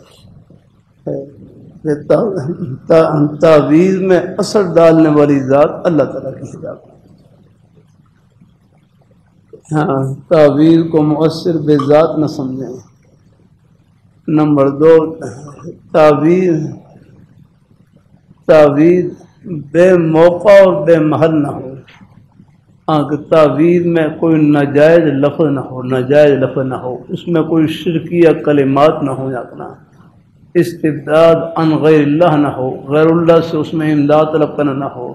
تعویذ میں اثر ڈالنے والی ذات اللہ تعالیٰ کی ذات. ہاں تعویذ کو مؤثر بذات نہ سمجھیں. نمبر 2 تعویذ بے موقع اور بے محل نہ ہو. ہاں کہ تعویذ میں کوئی ناجائز لفظ نہ ہو، ناجائز لفظ نہ ہو، اس میں کوئی شرکیہ کلمات نہ ہو، اپنا استبداد عن غیر اللہ نہ ہو، غیر اللہ سے اس میں امداد طلب کرنا نہ ہو.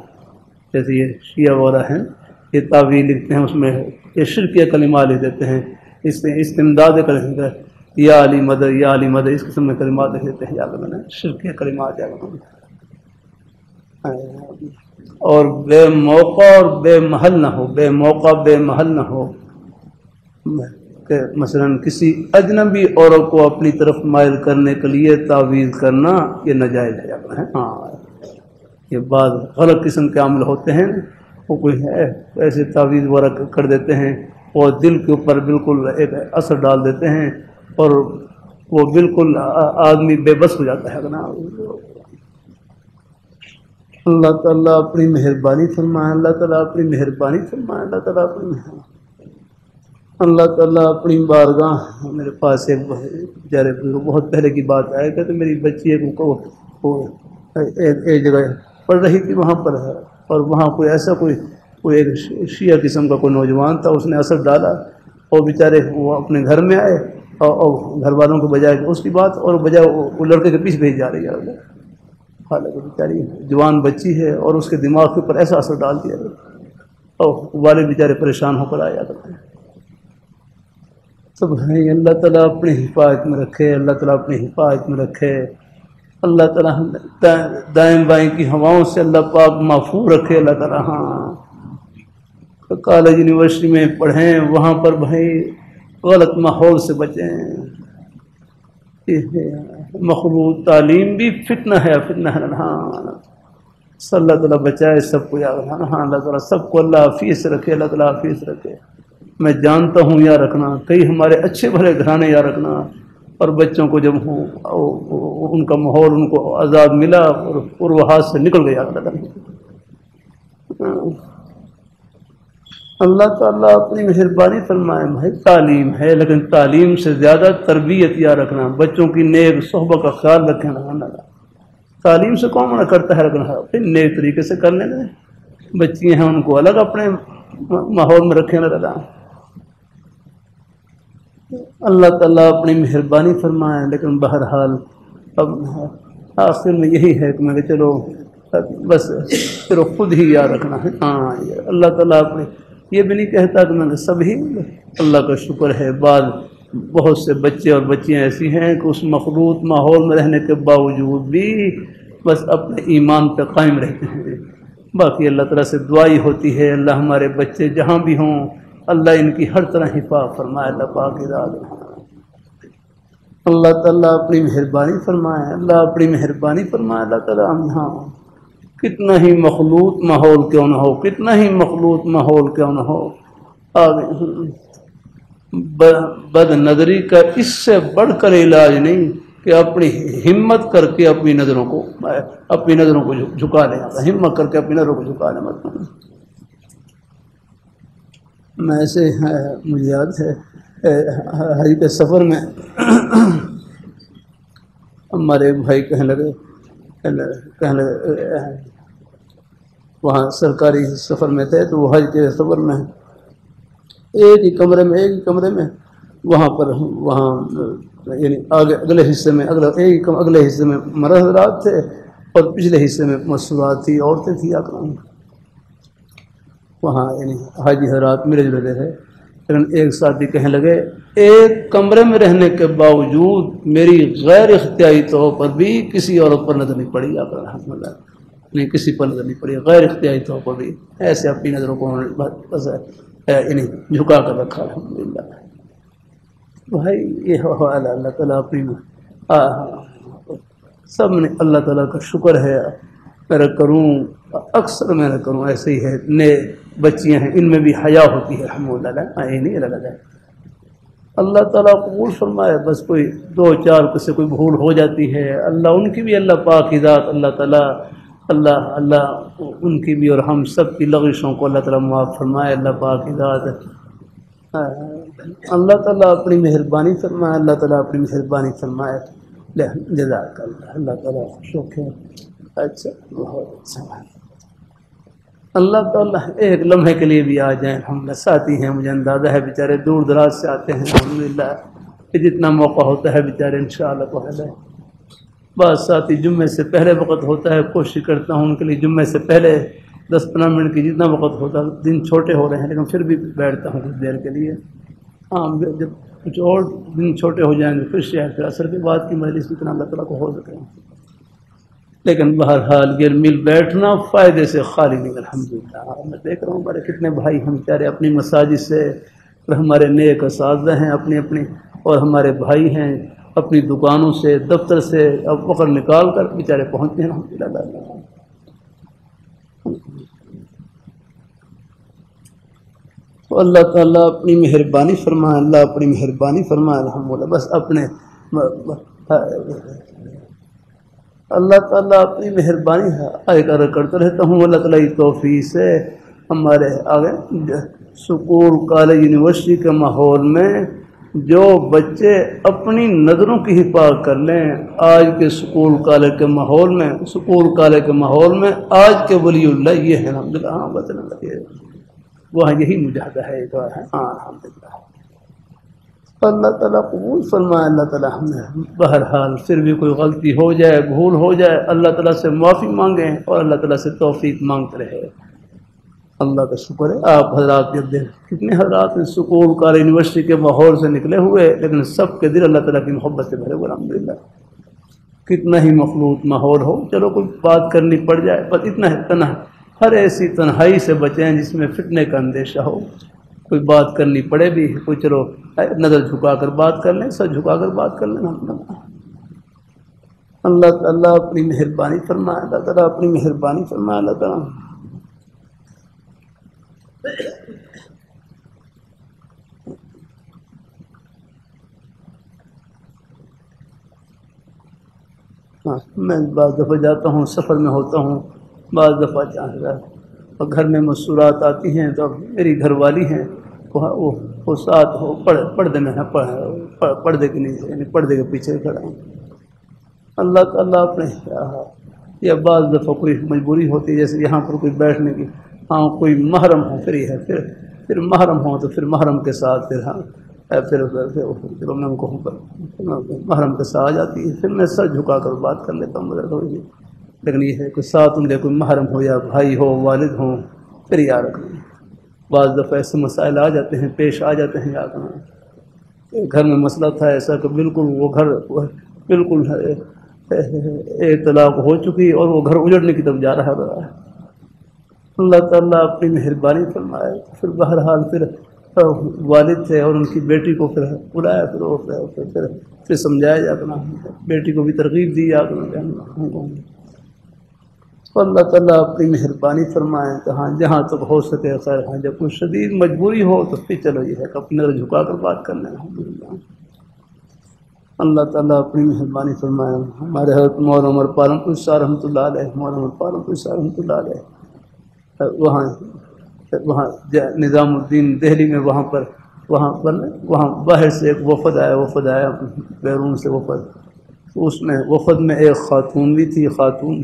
جیسے یہ شیعہ وغیرہ ہیں، یہ تعویذ لکھتے ہیں، اس میں یہ شرکیہ کلمات لکھ دیتے ہیں، اس میں استمداد کلمات، یا علی مدد، یا علی مدد، اس قسم میں کلمات لکھ دیتے ہیں. یاد رکھنا شرکیہ کلمات یاد رکھنا. اور بے موقع اور بے محل نہ ہو، بے موقع بے محل نہ ہو. کہ مثلا کسی اجنبی عورت کو اپنی طرف مائل کرنے کے لیے تعویذ کرنا یہ ناجائز ہے. ہاں یہ بعض غلط قسم کے عمل ہوتے ہیں، وہ کوئی ہے ایسے تعویذ وغیرہ کر دیتے ہیں اور دل کے اوپر بالکل ایک اثر ڈال دیتے ہیں اور وہ بالکل آدمی بے بس ہو جاتا ہے نا. اللہ تعالیٰ اپنی مہربانی فرمائے، اللہ تعالیٰ اپنی مہربانی فرمائے، اللہ تعالیٰ اپنی مہربانی. اللہ تعالیٰ اپنی بارگاہ. میرے پاس ایک بیچارے بہت پہلے کی بات آئے کہ میری بچی ایک جگہ پڑھ رہی تھی، وہاں پر ہے، اور وہاں کوئی ایسا کوئی ایک شیعہ قسم کا کوئی نوجوان تھا، اس نے اثر ڈالا اور بیچارے وہ اپنے گھر میں آئے اور گھر والوں کو بجائے اس کی بات اور بجائے وہ لڑکے کے پیچھے بھیج جا رہی ہے. حالانکہ بیچاری جوان بچی ہے اور اس کے دماغ کے اوپر ایسا اثر ڈال دیا اور والد بیچارے پریشان ہو کر آیا کرتے ہیں. سب اللہ تعالیٰ اپنی حفاظت میں رکھے، اللہ تعالیٰ اپنی حفاظت میں رکھے. اللہ تعالیٰ دائیں بائیں کی ہواؤں سے اللہ پاک محفوظ رکھے. اللہ تعالیٰ ہاں کالج یونیورسٹی میں پڑھیں، وہاں پر بھائی غلط ماحول سے بچیں. مخلوط تعلیم بھی فتنہ ہے، فتنہ ہے. ہاں اللہ تعالیٰ بچائے سب کو. ہاں اللہ تعالیٰ سب کو اللہ حفیظ رکھے، اللہ تعالیٰ حفیظ رکھے. میں جانتا ہوں یا رکھنا کئی ہمارے اچھے بھلے گھرانے یا رکھنا، اور بچوں کو جب ان کا ماحول ان کو عذاب ملا اور وہ ہاتھ سے نکل گیا. اللہ تعالیٰ اپنی مہربانی فرمائے بھائی تعلیم ہے، لیکن تعلیم سے زیادہ تربیت یا رکھنا، بچوں کی نیک صحبت کا خیال رکھنا۔ تعلیم سے کون منع کرتا ہے، لیکن پھر نیک طریقے سے کرنے دیں۔ بچیاں ہیں ان کو الگ اپنے ماحول میں رکھیں لگا۔ اللہ تعالیٰ اپنی مہربانی فرمائے، لیکن بہرحال اب آخر میں یہی ہے کہ میں کہ چلو بس پھر خود ہی یاد رکھنا ہے۔ ہاں اللہ تعالیٰ اپنے یہ بھی نہیں کہتا کہ میں نے سب ہی، اللہ کا شکر ہے بعض بہت سے بچے اور بچیاں ایسی ہیں کہ اس مخلوط ماحول میں رہنے کے باوجود بھی بس اپنے ایمان پہ قائم رہتے ہیں۔ باقی اللہ تعالیٰ سے دعائی ہوتی ہے اللہ ہمارے بچے جہاں بھی ہوں اللہ ان کی ہر طرح حفاظت فرمائے، اللہ پاک اراد اللہ تعالیٰ اپنی مہربانی فرمائے، اللہ اپنی مہربانی فرمائے۔ اللہ تعالیٰ ہم یہاں کتنا ہی مخلوط ماحول کیوں نہ ہو، کتنا ہی مخلوط ماحول کیوں نہ ہو، بد نظری کا اس سے بڑھ کر علاج نہیں کہ اپنی ہمت کر کے اپنی نظروں کو جھکا لیں، ہمت کر کے اپنی نظروں کو جھکا لیں۔ مطلب میں ایسے مجھے یاد ہے حج کے سفر میں ہمارے بھائی کہنے لگے وہاں سرکاری سفر میں تھے تو وہ حج کے سفر میں ایک ہی کمرے میں وہاں یعنی اگلے حصے میں اگلے حصے میں مرد حضرات تھے اور پچھلے حصے میں مصروفات تھی، عورتیں تھیں اکرام۔ وہاں یعنی حاجی حضرات ملے جلے رہے، لیکن ایک ساتھی کہنے لگے ایک کمرے میں رہنے کے باوجود میری غیر اختیاری طور پر بھی کسی عورت پر نظر نہیں پڑی، آپ الحمد للہ نہیں کسی پر نظر نہیں پڑی، غیر اختیاری طور پر بھی ایسے اپنی نظروں کو یعنی جھکا کر رکھا الحمد للہ۔ بھائی یہ حوالہ اللہ تعالیٰ اپنی سب نے اللہ تعالیٰ کا شکر ہے میرا کروں، اکثر میں نہ کروں ایسے ہی ہے، نئے بچیاں ہیں ان میں بھی حیا ہوتی ہے الحمد للہ، یہ نہیں الگ ہے۔ اللہ تعالیٰ قبول فرمائے، بس کوئی دو چار سے کوئی بھول ہو جاتی ہے، اللہ ان کی بھی اللہ پاک کی ذات اللہ تعالیٰ اللہ ان کی بھی اور ہم سب کی لغزشوں کو اللہ تعالیٰ معاف فرمائے، اللہ پاک کی ذات اللہ تعالیٰ اپنی مہربانی فرمائے، اللہ تعالیٰ اپنی مہربانی فرمائے۔ جزاک اللہ، اللہ تعالیٰ شوق ہے۔ اچھا بہت اچھا، اللہ تعالیٰ ایک لمحے کے لیے بھی آ جائیں الحمدللہ، ساتھی ہیں مجھے اندازہ ہے بیچارے دور دراز سے آتے ہیں الحمدللہ، کہ جتنا موقع ہوتا ہے بیچارے انشاءاللہ پہلے بعض ساتھی جمعے سے پہلے وقت ہوتا ہے، کوشش کرتا ہوں ان کے لیے جمعے سے پہلے 10-15 منٹ کی جتنا وقت ہوتا ہے، دن چھوٹے ہو رہے ہیں لیکن پھر بھی بیٹھتا ہوں کچھ دیر کے لیے۔ ہاں جب کچھ اور دن چھوٹے ہو جائیں گے پھر شاید پھر عصر کے بعد کی مجلس اتنا اللہ تعالیٰ کو ہو سکے، لیکن بہرحال یہ مل بیٹھنا فائدے سے خالی نہیں الحمدللہ۔ میں دیکھ رہا ہوں ہمارے کتنے بھائی ہم بیچارے اپنی مساجد سے اور ہمارے نیک اساتذہ ہیں اپنی اور ہمارے بھائی ہیں اپنی دکانوں سے دفتر سے اب وقت نکال کر بیچارے پہنچتے ہیں الحمدللہ۔ تو اللہ تعالیٰ اپنی مہربانی فرمائے، اللہ اپنی مہربانی فرمائے الحمدللہ۔ بس اپنے اللہ تعالیٰ اپنی مہربانی کرتا رہتا ہوں، اللہ تعالیٰ کی توفیق سے ہمارے آگے اسکول کالج یونیورسٹی کے ماحول میں جو بچے اپنی نظروں کی حفاظت کر لیں، آج کے اسکول کالج کے ماحول میں آج کے ولی اللہ یہ ہے الحمدللہ۔ ہاں بس وہاں یہی مجاہدہ ہے، ہاں الحمدللہ۔ اللہ تعالیٰ قبول فرمائے، اللہ تعالیٰ ہمیں بہرحال پھر بھی کوئی غلطی ہو جائے بھول ہو جائے اللہ تعالیٰ سے معافی مانگیں اور اللہ تعالیٰ سے توفیق مانگتے رہے۔ اللہ کا شکر ہے آپ حضرات جب کتنے حضرات ہیں اسکول کالج یونیورسٹی کے ماحول سے نکلے ہوئے لیکن سب کے دل اللہ تعالیٰ کی محبت سے بھرے ہوئے الحمدللہ۔ کتنا ہی مخلوط ماحول ہو چلو کوئی بات کرنی پڑ جائے، بس اتنا ہے ہر ایسی تنہائی سے بچیں جس میں فتنے کا اندیشہ ہو، کوئی بات کرنی پڑے بھی کوئی چلو نظر جھکا کر بات کر لیں، سر جھکا کر بات کر لیں۔ اللہ تعالیٰ اپنی مہربانی فرمائے، اللہ تعالیٰ اپنی مہربانی فرمائے، اللہ تعالیٰ میں بعض دفعہ جاتا ہوں سفر میں ہوتا ہوں، بعض دفعہ اور گھر میں مسورات آتی ہیں تو میری گھر والی ہیں وہ ساتھ ہو پردے میں ہے، پردے کے نیچے یعنی پردے کے پیچھے کھڑا ہوں۔ اللہ تعالیٰ اپنے یا بعض دفعہ کوئی مجبوری ہوتی ہے، جیسے یہاں پر کوئی بیٹھنے کی، ہاں کوئی محرم ہو پھر یہ ہے، پھر محرم ہو تو پھر محرم کے ساتھ پھر میں ان کو محرم کے ساتھ آ جاتی ہے، پھر میں سر جھکا کر بات کر لیتا ہوں مدر تھوڑی سی، لیکن یہ ہے کوئی ساتھ ان کے کوئی محرم ہو یا بھائی ہو والد ہوں پھر یاد رکھنا۔ بعض دفعہ ایسے مسائل آ جاتے ہیں، پیش آ جاتے ہیں، یاد رکھنا گھر میں مسئلہ تھا ایسا کہ بالکل وہ گھر بالکل طلاق ہو چکی اور وہ گھر اجڑنے کی طرف جا رہا ہے۔ اللہ تعالیٰ اپنی مہربانی فرمائے، پھر بہرحال پھر والد تھے اور ان کی بیٹی کو پھر بلایا، پھر سمجھایا جا کرنا، بیٹی کو بھی ترغیب دی جا کرنا۔ اللہ تعالیٰ اپنی مہربانی فرمائے کہ ہاں جہاں تک ہو سکے خیر، ہاں جب کوئی شدید مجبوری ہو تو پھر چلو یہ ہے کہ اپنے نظر جھکا کر بات کر لیں۔ اللہ تعالیٰ اپنی مہربانی فرمائے۔ ہمارے حضرت مولانا عمر پالنپور صاحب رحمۃ اللہ علیہ، مولانا عمر پالنپور صاحب رحمۃ اللہ علیہ وہاں نظام الدین دہلی میں وہاں باہر سے ایک وفد آیا بیرون سے وفد، اس میں وفد میں ایک خاتون بھی تھی، خاتون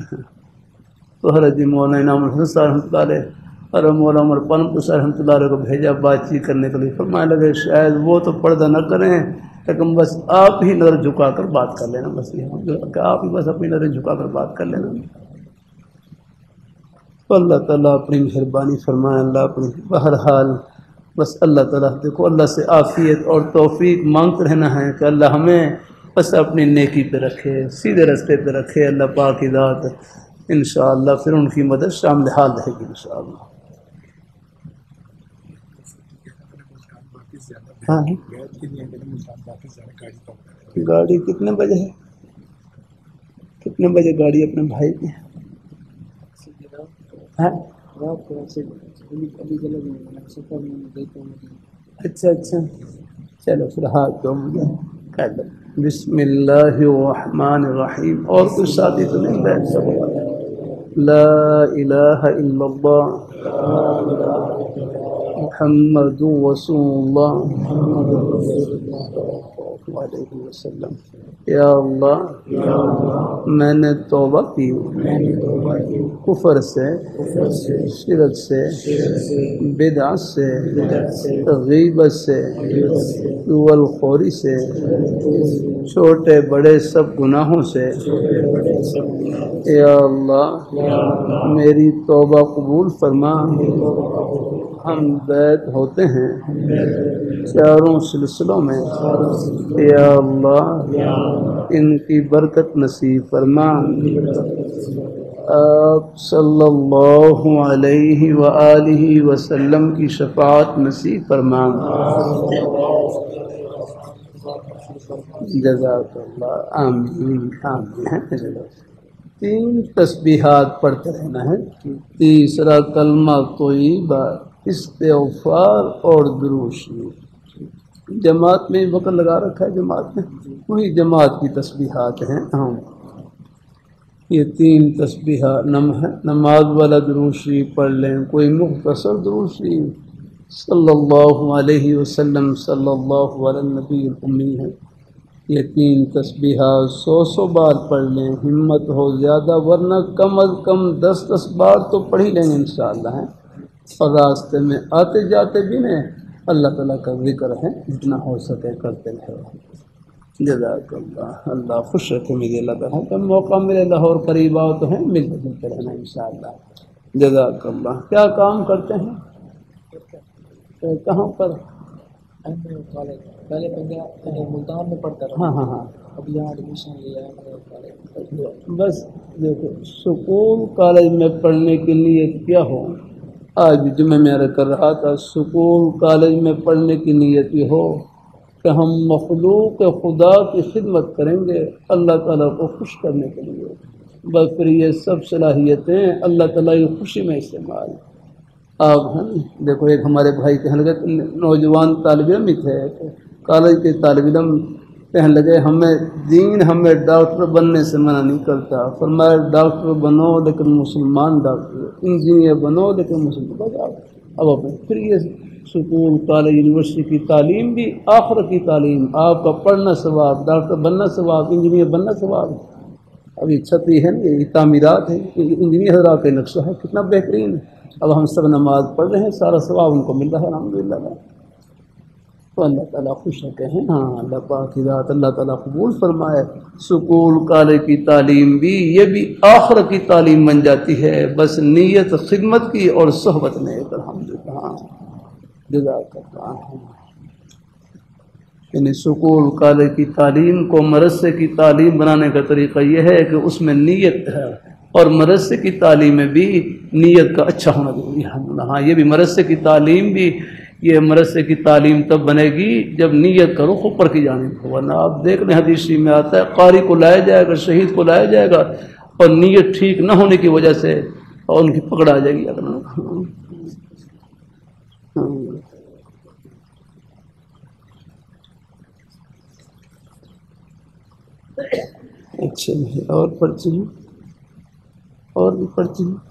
تو حضرت مولانا انعام الحسن صاحب رحمۃ اللہ علیہ اور مولانا عمر پالنپور صاحب رحمۃ اللہ علیہ کو بھیجا بات چیت کرنے کے لیے، فرمانے لگے شاید وہ تو پردہ نہ کریں لیکن بس آپ ہی نظر جھکا کر بات کر لینا، بس یہ آپ ہی بس اپنی نظر جھکا کر بات کر لینا۔ تو اللہ تعالیٰ اپنی مہربانی فرمائے، اللہ اپنی بہرحال بس اللہ تعالیٰ دیکھو اللہ سے عافیت اور توفیق مانگتے رہنا ہے کہ اللہ ہمیں بس اپنی نیکی پہ رکھے، سیدھے راستے پہ رکھے اللہ پاک کی ذات، انشاءاللہ پھر ان کی مدد شامل حال رہے گی انشاءاللہ۔ ہاں گاڑی کتنے بجے ہے؟ کتنے بجے گاڑی اپنے بھائی کی؟ اچھا چلو پھر ہاتھ دو مجھے۔ بسم اللہ الرحمن الرحیم۔ اور کچھ ساتھی تو نہیں بیٹھ سکتے؟ لا الہ الا اللہ محمد رسول اللہ علیہ وسلم۔ یا اللہ میں نے توبہ کی کفر سے، شرک سے، بدعت سے، غیبت سے، والخوری سے، چھوٹے بڑے سب گناہوں سے۔ یا اللہ میری توبہ قبول فرما۔ ہم بیعت ہوتے ہیں چاروں سلسلوں میں، یا اللہ ان کی برکت نصیب فرما۔ آپ صلی اللہ علیہ وآلہ وسلم کی شفاعت نصیب فرما۔ جزاک اللہ، آمین آمین۔ 3 تسبیحات پڑھتے رہنا ہے۔ تیسرا کلمہ طیبہ، استغفار اور درود شریف۔ جماعت میں وقت لگا رکھا ہے، جماعت میں وہی جماعت کی تسبیحات ہیں۔ یہ 3 تسبیحات نماز والا درود شریف پڑھ لیں، کوئی مختصر درود شریف صلی اللہ علیہ وسلم، صلی اللہ علی النبی الامی ہے۔ یہ 3 تسبیحات 100 بار پڑھ لیں، ہمت ہو زیادہ، ورنہ کم از کم 10 بار تو پڑھ ہی لیں گے انشاءاللہ ہے۔ اور راستے میں آتے جاتے بھی نے اللہ تعالیٰ کا ذکر ہے، جتنا ہو سکے کرتے رہے۔ جزاک اللہ، اللہ خوش رکھے مجھے اللہ تعالیٰ کا موقع ملے، لاہور قریب آؤ تو ہیں، ملتے جلتے رہنا انشاءاللہ۔ جزاک اللہ۔ کیا کام کرتے ہیں؟ کہاں پر؟ پہلے ملتان میں پڑھتا رہا۔ ہاں اب یہاں ایڈمیشن لیا ہے۔ بس دیکھو سکول کالج میں پڑھنے کی نیت کیا ہو، آج جمعہ میں عرض کر رہا تھا، سکول کالج میں پڑھنے کی نیت یہ ہو کہ ہم مخلوق خدا کی خدمت کریں گے اللہ تعالیٰ کو خوش کرنے کے لیے، بس پھر یہ سب صلاحیتیں اللہ تعالیٰ کی خوشی میں استعمال۔ آپ دیکھو ایک ہمارے بھائی کے حلقے نوجوان طالب علم ہی تھے، کالج کے طالب علم کہنے لگے ہمیں دین ہمیں ڈاکٹر بننے سے منع نہیں کرتا، فرمایا ڈاکٹر بنو لیکن مسلمان ڈاکٹر، انجینئر بنو لیکن مسلمان۔ اب اپنے پھر یہ سکول کالج یونیورسٹی کی تعلیم بھی آخرت کی تعلیم، آپ کا پڑھنا ثواب، ڈاکٹر بننا ثواب، انجینئر بننا ثواب۔ اب یہ چھتری ہے نا، یہ تعمیرات ہے، انجینئر حضرات کا نقشہ ہے، کتنا بہترین ہے۔ اب ہم سب نماز پڑھ رہے ہیں، سارا ثواب ان کو مل رہا ہے الحمدللہ۔ تو اللہ تعالیٰ خوش رکھے ہیں، ہاں اللہ پاک کی ذات اللہ تعالیٰ قبول فرمائے۔ سکول کالج کی تعلیم بھی یہ بھی آخرت کی تعلیم بن جاتی ہے، بس نیت خدمت کی اور صحبت میں الحمدللہ۔ ہاں جزاک اللہ۔ یعنی سکول کالج کی تعلیم کو مدرسے کی تعلیم بنانے کا طریقہ یہ ہے کہ اس میں نیت ہے، اور مدرسے کی تعلیم میں بھی نیت کا اچھا ہونا ضروری ہے۔ ہاں یہ بھی مدرسے کی تعلیم بھی، یہ مدرسے کی تعلیم تب بنے گی جب نیت کا رخ اوپر کی جانب ہو، ورنہ آپ دیکھ لیں حدیث میں آتا ہے قاری کو لایا جائے گا، شہید کو لایا جائے گا، اور نیت ٹھیک نہ ہونے کی وجہ سے اور ان کی پکڑ آ جائے گی۔ اچھا اور پرچی ہیں، اور بھی پرچی ہیں۔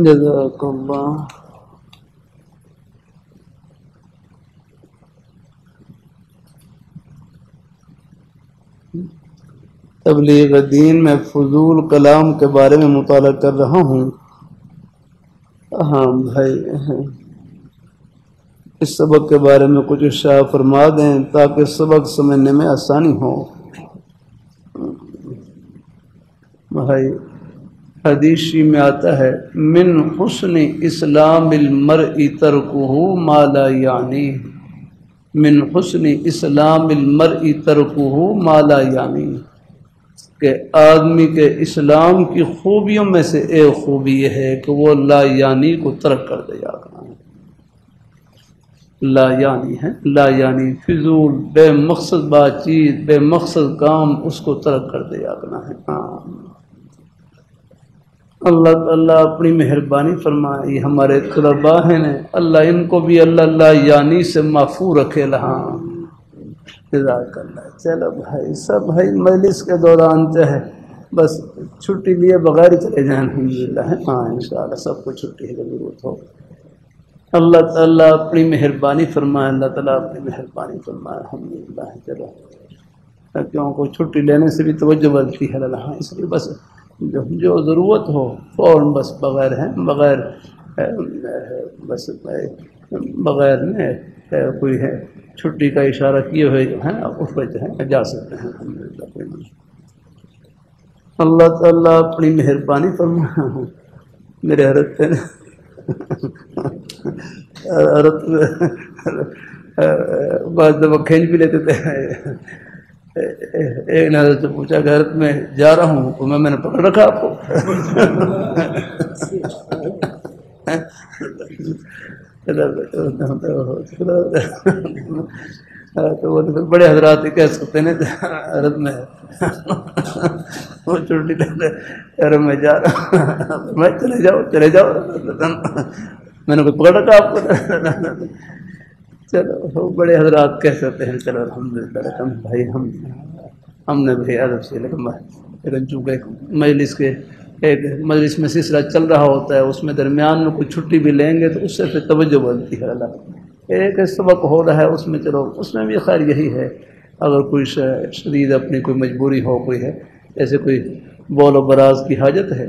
جزاک اللہ۔ تبلیغ دین میں فضول کلام کے بارے میں مطالعہ کر رہا ہوں۔ ہاں بھائی، اس سبق کے بارے میں کچھ ارشاد فرما دیں تاکہ سبق سمجھنے میں آسانی ہو۔ بھائی حدیث میں آتا ہے من حسن اسلام المرء ترکہ ما لا یعنی، من حسن اسلام المرء ترکہ ما لا یعنی، کہ آدمی کے اسلام کی خوبیوں میں سے ایک خوبی یہ ہے کہ وہ لا یعنی کو ترک کر دے جا کر۔ لا یعنی ہے، لا یعنی فضول بے مقصد بات چیز، بے مقصد کام، اس کو ترک کر دیا کرنا ہے۔ اللہ تعالیٰ اپنی مہربانی فرمائے، یہ ہمارے طلباء ہیں، اللہ ان کو بھی اللہ یعنی سے محفوظ رکھے۔ لہاں جزاک اللہ۔ چلو بھائی سب بھائی مجلس کے دوران چاہے بس چھٹی لیے بغیر ہی چلے جائیں الحمدللہ۔ ہاں انشاءاللہ سب کو چھٹی کی ضرورت ہو۔ اللہ تعالیٰ اپنی مہربانی فرمائے، اللہ تعالیٰ اپنی مہربانی فرمائے الحمدللہ۔ چلو کیوں کو چھٹی لینے سے بھی توجہ بڑھتی ہے اللہ، اس لیے بس جو ضرورت ہو فوراً بس بغیر بس بغیر کوئی ہے چھٹی کا اشارہ کیے ہوئے جو ہیں اس پہ جو ہے جا سکتے ہیں الحمدللہ۔ اللہ تعالیٰ اپنی مہربانی فرمائے۔ میرے حضرت پہ بعض دفعہ کھینچ بھی لیتے تھے۔ ایک نے حضرت سے پوچھا کہ حضرت میں جا رہا ہوں تو میں نے پکڑ رکھا آپ کو۔ تو وہ تو بڑے حضرات ہی کہہ سکتے ہیں حضرت میں وہ چھٹی لیتے، حضرت میں جا رہا ہوں، میں چلے جاؤ میں نے کوئی پکڑ رکھا آپ کو۔ چلو بڑے حضرات کہہ سکتے ہیں، چلو الحمدللہ۔ لیکن بھائی ہم نے بھی ادب سے، لیکن چونکہ مجلس میں سلسلہ چل رہا ہوتا ہے، اس میں درمیان میں کوئی چھٹی بھی لیں گے تو اس سے پھر توجہ بڑھتی ہے۔ اللہ ایک سبق ہو رہا ہے اس میں، چلو اس میں بھی خیر یہی ہے، اگر کوئی شدید اپنی کوئی مجبوری ہو، کوئی ہے ایسے کوئی بول و براز کی حاجت ہے،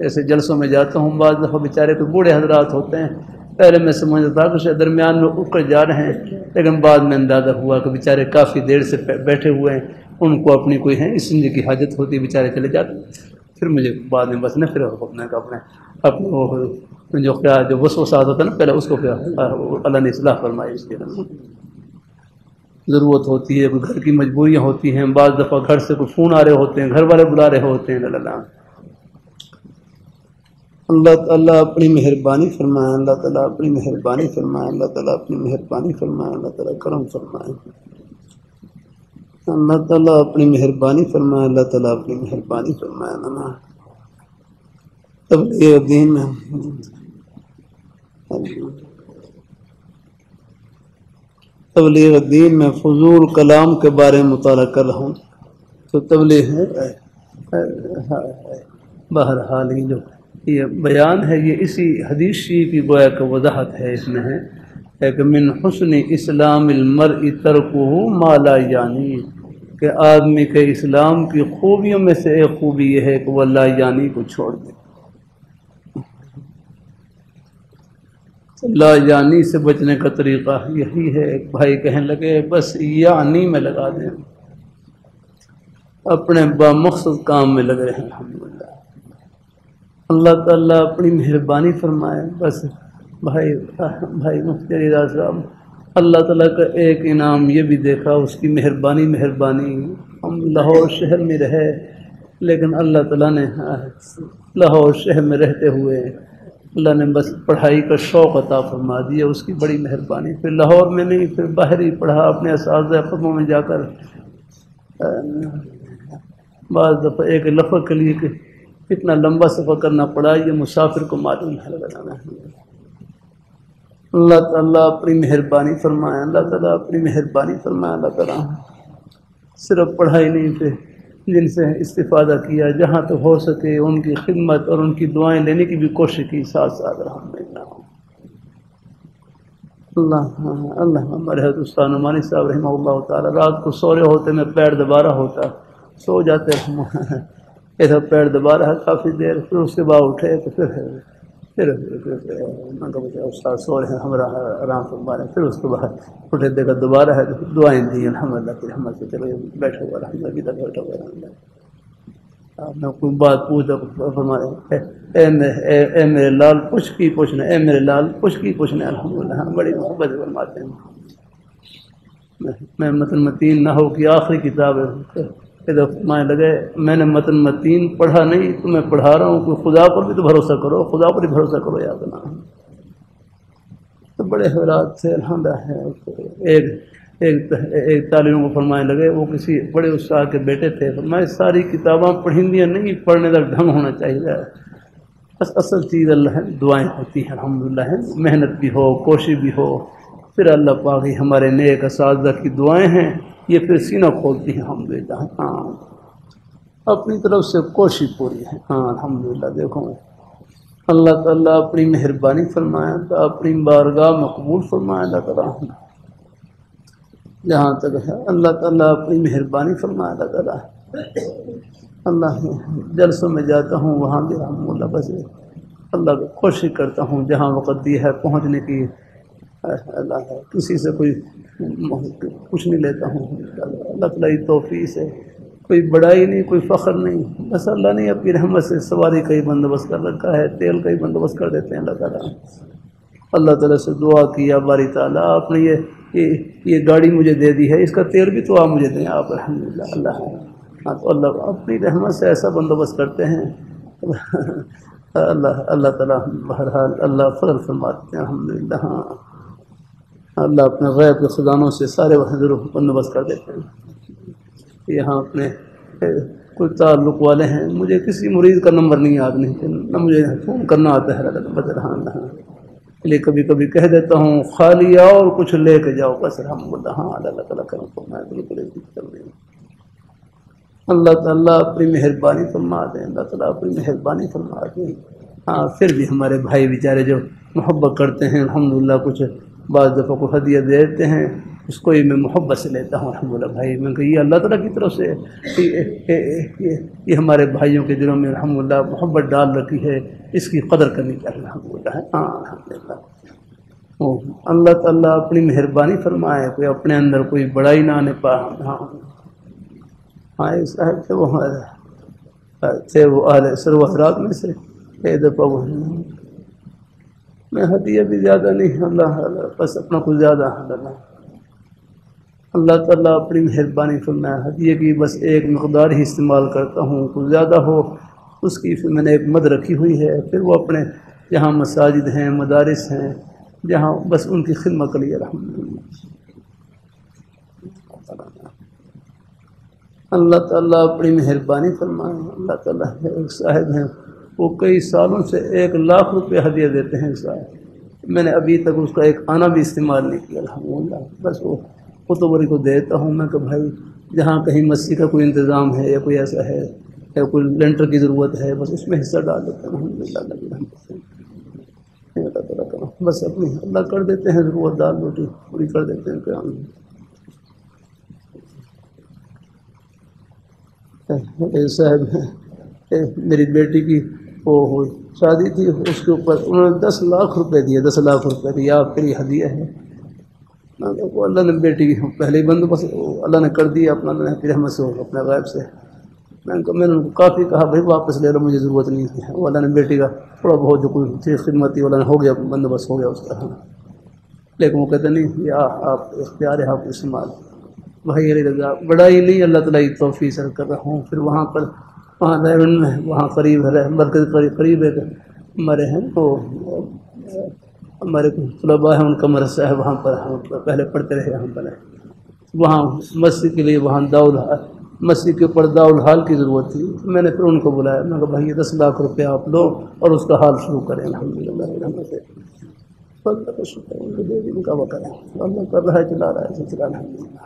ایسے جلسوں میں جاتا ہوں، بعض دفعہ بیچارے کوئی بوڑھے حضرات ہوتے ہیں، پہلے میں سمجھتا تھا کہ شاید درمیان میں اٹھ کر جا رہے ہیں، لیکن بعد میں اندازہ ہوا کہ بیچارے کافی دیر سے بیٹھے ہوئے ہیں، ان کو اپنی کوئی ہے اس لیے کی حاجت ہوتی ہے، بیچارے چلے جاتے ہیں۔ پھر مجھے بعد میں بس نہ پھر اپنے وہ جو خیال جو وسوسہ آتا تھا نا پہلے اس کو اللہ نے اصلاح فرمائی۔ اس کے ضرورت ہوتی ہے، گھر کی مجبوریاں ہوتی ہیں، بعض دفعہ گھر سے کوئی فون آ رہے ہوتے ہیں، گھر والے بلا رہے ہوتے ہیں۔ اللہ تعالیٰ اپنی مہربانی فرمائے، اللہ تعالیٰ اپنی مہربانی فرمائے، اللہ تعالیٰ اپنی مہربانی فرمائے، اللہ تعالیٰ کرم فرمائے، اللہ تعالیٰ اپنی مہربانی فرمائے، اللہ تعالیٰ اپنی مہربانی فرمائے۔ تبلیغ دین میں تبلیغ دین میں فضول کلام کے بارے میں مطالعہ کر رہا ہوں، تو تبلیغ بہرحال یہ جو یہ بیان ہے یہ اسی حدیث شریف کی گویا کہ وضاحت ہے، اس میں ہے کہ من حسن اسلام المرء ترکہ ما لا یعنی، کہ آدمی کے اسلام کی خوبیوں میں سے ایک خوبی یہ ہے کہ وہ لا یعنی کو چھوڑ دے۔ لا یعنی سے بچنے کا طریقہ یہی ہے۔ ایک بھائی کہنے لگے بس یعنی میں لگا دیں، اپنے بامقصد کام میں لگ رہے ہیں۔ الحمدللہ اللہ تعالیٰ اپنی مہربانی فرمائے۔ بس بھائی مفتی علی راز صاحب، اللہ تعالیٰ کا ایک انعام یہ بھی دیکھا، اس کی مہربانی ہم لاہور شہر میں رہے، لیکن اللہ تعالیٰ نے لاہور شہر میں رہتے ہوئے اللہ نے بس پڑھائی کا شوق عطا فرما دیا، اس کی بڑی مہربانی۔ پھر لاہور میں نہیں، پھر باہر ہی پڑھا، اپنے اساتذہ قدموں میں جا کر بعض دفعہ ایک لفظ کے لیے کہ کتنا لمبا سفر کرنا پڑا یہ مسافر کو معلوم ہے۔ اللہ تعالیٰ اپنی مہربانی فرمائے، اللہ تعالیٰ اپنی مہربانی فرمائے۔ اللہ تعالیٰ صرف پڑھائی نہیں پہ جن سے استفادہ کیا، جہاں تو ہو سکے ان کی خدمت اور ان کی دعائیں لینے کی بھی کوشش کی ساتھ ساتھ۔ الحمدللہ اللہ ہمارے حضرت استاد نعمانی صاحب رحمہ اللہ تعالیٰ رات کو سو رہے ہوتے، میں پیر دبا رہا ہوتا، سو جاتے ادھر پیر دبا رہا کافی دیر، پھر اس کے بعد اٹھے تو پھر استاد سو رہے ہیں، ہمارا آرام فرما رہے ہیں، پھر اس کے بعد اٹھے دیکھا دوبارہ ہے، دعائیں دی الحمدللہ کی رحمت سے، چلو بیٹھا ہوا الحمدللہ بیٹھا ہوا الحمدللہ۔ آپ نے کوئی بات پوچھا فرمایا اے میرے لال پوچھ کی پوچھنا، اے میرے لال پوچھ کی پوچھنا، الحمدللہ بڑی محبت فرماتے ہیں۔ میں متن متین نہ ہو کہ آخری کتاب ہے، میں لگے میں نے متن متین پڑھا نہیں تو میں پڑھا رہا ہوں، کہ خدا پر بھی تو بھروسہ کرو، خدا پر بھی بھروسہ کرو یاد نہ۔ تو بڑے حیرات سے الحمدللہ ایک طالب کو فرمانے لگے، وہ کسی بڑے استاد کے بیٹے تھے، فرمائے ساری کتاباں پڑھندیاں نہیں، پڑھنے کا ڈھنگ ہونا چاہیے، بس اصل چیز اللہ ہے، دعائیں ہوتی ہیں الحمدللہ، محنت بھی ہو، کوشش بھی ہو، پھر اللہ پاک ہمارے نیک اساتذہ کی دعائیں ہیں، یہ پھر سینہ کھولتی ہیں الحمدللہ۔ ہاں اپنی طرف سے کوشش پوری ہے، ہاں الحمدللہ۔ دیکھو اللہ تعالیٰ اپنی مہربانی فرمائے، اپنی بارگاہ مقبول فرمائے اللہ تعالیٰ، جہاں تک ہے اللہ تعالیٰ اپنی مہربانی فرمائے اللہ تعالیٰ۔ اللہ جلسوں میں جاتا ہوں وہاں بھی الحمدللہ بس اللہ کو کوشش کرتا ہوں جہاں وقت دی ہے پہنچنے کی، اللہ کسی سے کوئی کچھ نہیں لیتا ہوں، اللہ تعالیٰ کی توفیق سے، کوئی بڑائی نہیں، کوئی فخر نہیں، بس اللہ نے اپنی رحمت سے سواری کا ہی بندوبست کر رکھا ہے، تیل کا ہی بندوبست کر دیتے ہیں اللہ تعالیٰ۔ اللہ تعالیٰ سے دعا کیا باری تعالیٰ آپ نے یہ گاڑی مجھے دے دی ہے، اس کا تیل بھی تو آپ مجھے دیں آپ الحمدللہ۔ اللہ ہاں تو اللہ اپنی رحمت سے ایسا بندوبست کرتے ہیں، اللہ تعالیٰ بہرحال اللہ فضل فرماتے ہیں الحمدللہ۔ ہاں اللہ اپنے غیب کے خزانوں سے سارے بندوبست کر دیتے ہیں۔ یہاں اپنے کوئی تعلق والے ہیں، مجھے کسی مریض کا نمبر نہیں یاد نہیں، نہ مجھے فون کرنا آتا ہے اللہ لیے کبھی کبھی کہہ دیتا ہوں خالی آؤ اور کچھ لے کے جاؤ بس الحمدللہ۔ ہاں اللہ تعالیٰ کرم فرمائے، بالکل کر رہی ہوں۔ اللہ تعالیٰ اپنی مہربانی فرما دیں، اللہ تعالیٰ اپنی مہربانی فرما دیں۔ ہاں پھر بھی ہمارے بھائی بیچارے جو محبت کرتے ہیں الحمدللہ، کچھ بعض دفعہ کو ہدیہ دے دیتے ہیں، اس کو ہی میں محبت سے لیتا ہوں الحمدللہ۔ بھائی میں کہ یہ اللہ تعالیٰ کی طرف سے یہ ہمارے بھائیوں کے دلوں میں الحمدللہ محبت ڈال رکھی ہے، اس کی قدر کرنی چاہیے الحمدللہ۔ ہاں الحمدللہ اللہ تعالیٰ اپنی مہربانی فرمائے، کوئی اپنے اندر کوئی بڑائی نہ آنے پا۔ ہاں ایک صاحب تھے وہ اہل سرو حضرات میں سے، ایک دفعہ وہ میں ہدیہ بھی زیادہ نہیں، اللہ بس اپنا کچھ زیادہ اللہ تعالیٰ اپنی مہربانی فرمائے، ہدیہ کی بس ایک مقدار ہی استعمال کرتا ہوں، کچھ زیادہ ہو اس کی پھر میں نے ایک مد رکھی ہوئی ہے، پھر وہ اپنے جہاں مساجد ہیں، مدارس ہیں، جہاں بس ان کی خدمت کے لیے الحمدللہ۔ اللہ تعالیٰ اپنی مہربانی فرمائے۔ اللہ تعالیٰ ایک صاحب ہیں وہ کئی سالوں سے 1 لاکھ روپے ہدیہ دیتے ہیں صاحب، میں نے ابھی تک اس کا ایک آنا بھی استعمال نہیں کیا الحمدللہ. بس وہ خطبری کو دیتا ہوں میں کہ بھائی جہاں کہیں مسجد کا کوئی انتظام ہے یا کوئی ایسا ہے یا کوئی لینٹر کی ضرورت ہے بس اس میں حصہ ڈال دیتے ہیں الحمدللہ. اللہ تعالیٰ کا بس اپنی اللہ کر دیتے ہیں ضرورت دال روٹی پوری کر دیتے ہیں قیام. صاحب میری بیٹی کی وہ شادی تھی اس کے اوپر انہوں نے 10 لاکھ روپے دیے. 10 لاکھ روپے دیے آپ کے لیے ہدیہ ہے. اللہ نے بیٹی کی پہلے ہی بندوبست اللہ نے کر دیا اپنا اللہ نے پھر رحمت سے اپنے غائب سے. میں نے ان کو کافی کہا بھائی واپس لے لو مجھے ضرورت نہیں تھی. وہ اللہ نے بیٹی کا تھوڑا بہت جو کوئی تھی خدمت تھی اللہ نے ہو گیا بندوبست ہو گیا اس کا. لیکن وہ کہتے نہیں یہ آپ اختیار ہے آپ استعمال. بھائی علی رضا بڑائی نہیں اللہ تعالیٰ کی توفیق سے کر رہا ہوں. پھر وہاں پر ریون میں وہاں قریب ہے مرکز قریب ہے ہمارے ہیں تو ہمارے طلباء ہیں ان کا مدرسہ ہے وہاں پر ہم پہلے پڑھتے رہے یہاں پر. وہاں مسجد کے لیے وہاں مسجد کے اوپر داؤل کی ضرورت تھی. میں نے پھر ان کو بلایا میں کہا بھائی 10 لاکھ روپے آپ لو اور اس کا حال شروع کریں الحمدللہ رحمت سے. اللہ کا شکر ان کو دے دی ان کا وہ کریں اللہ کر رہا ہے چلا رہا ہے سلسلہ الحمدللہ.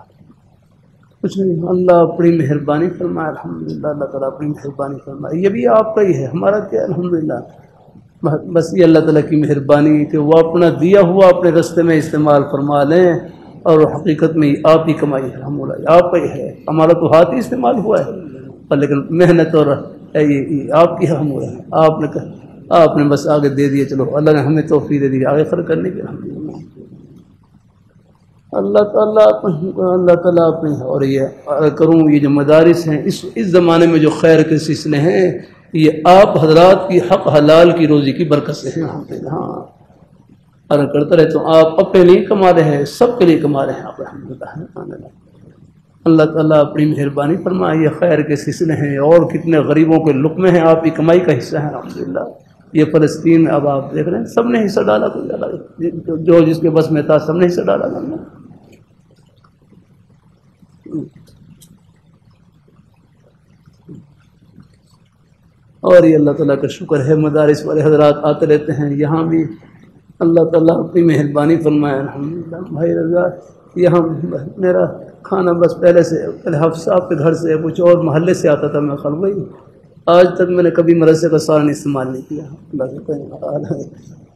کچھ نہیں اللہ اپنی مہربانی فرمائے الحمدللہ. اللہ تعالیٰ اپنی مہربانی فرمائے. یہ بھی آپ کا ہی ہے ہمارا کیا الحمدللہ. بس یہ اللہ تعالیٰ کی مہربانی کہ وہ اپنا دیا ہوا اپنے راستے میں استعمال فرما لیں اور حقیقت میں آپ ہی کمائی ہے الحمدللہ آپ کا ہی ہے. ہمارا تو ہاتھ ہی استعمال ہوا ہے لیکن محنت اور یہ آپ کی الحمدللہ. آپ نے بس آگے دے دیا چلو اللہ نے ہمیں توفیق دے دی آگے خرچ کرنے کی الحمدللہ. اللہ تعالیٰ اپنے اور یہ کروں یہ جو مدارس ہیں اس زمانے میں جو خیر کے سلسلے ہیں یہ آپ حضرات کی حق حلال کی روزی کی برکت سے ہیں. ہاں اگر کرتا رہے تو آپ اپنے لیے کما رہے ہیں سب کے لیے کما رہے ہیں آپ الحمدللہ. اللہ تعالیٰ اپنی مہربانی فرمائے. یہ خیر کے سلسلے ہیں اور کتنے غریبوں کے لقمے ہیں آپ کی کمائی کا حصہ ہے الحمدللہ. یہ فلسطین میں اب آپ دیکھ رہے ہیں سب نے حصہ ڈالا جو جس کے بس میں تھا سب نے حصہ ڈالا. اور یہ اللہ تعالیٰ کا شکر ہے مدارس والے حضرات آتے رہتے ہیں یہاں بھی اللہ تعالیٰ اپنی مہربانی فرمائے الحمدللہ. بھائی رضا یہاں میرا کھانا بس پہلے حافظ صاحب کے گھر سے کچھ اور محلے سے آتا تھا. میں خال وہی آج تک میں نے کبھی مدرسے کا سالن استعمال نہیں کیا. اللہ سے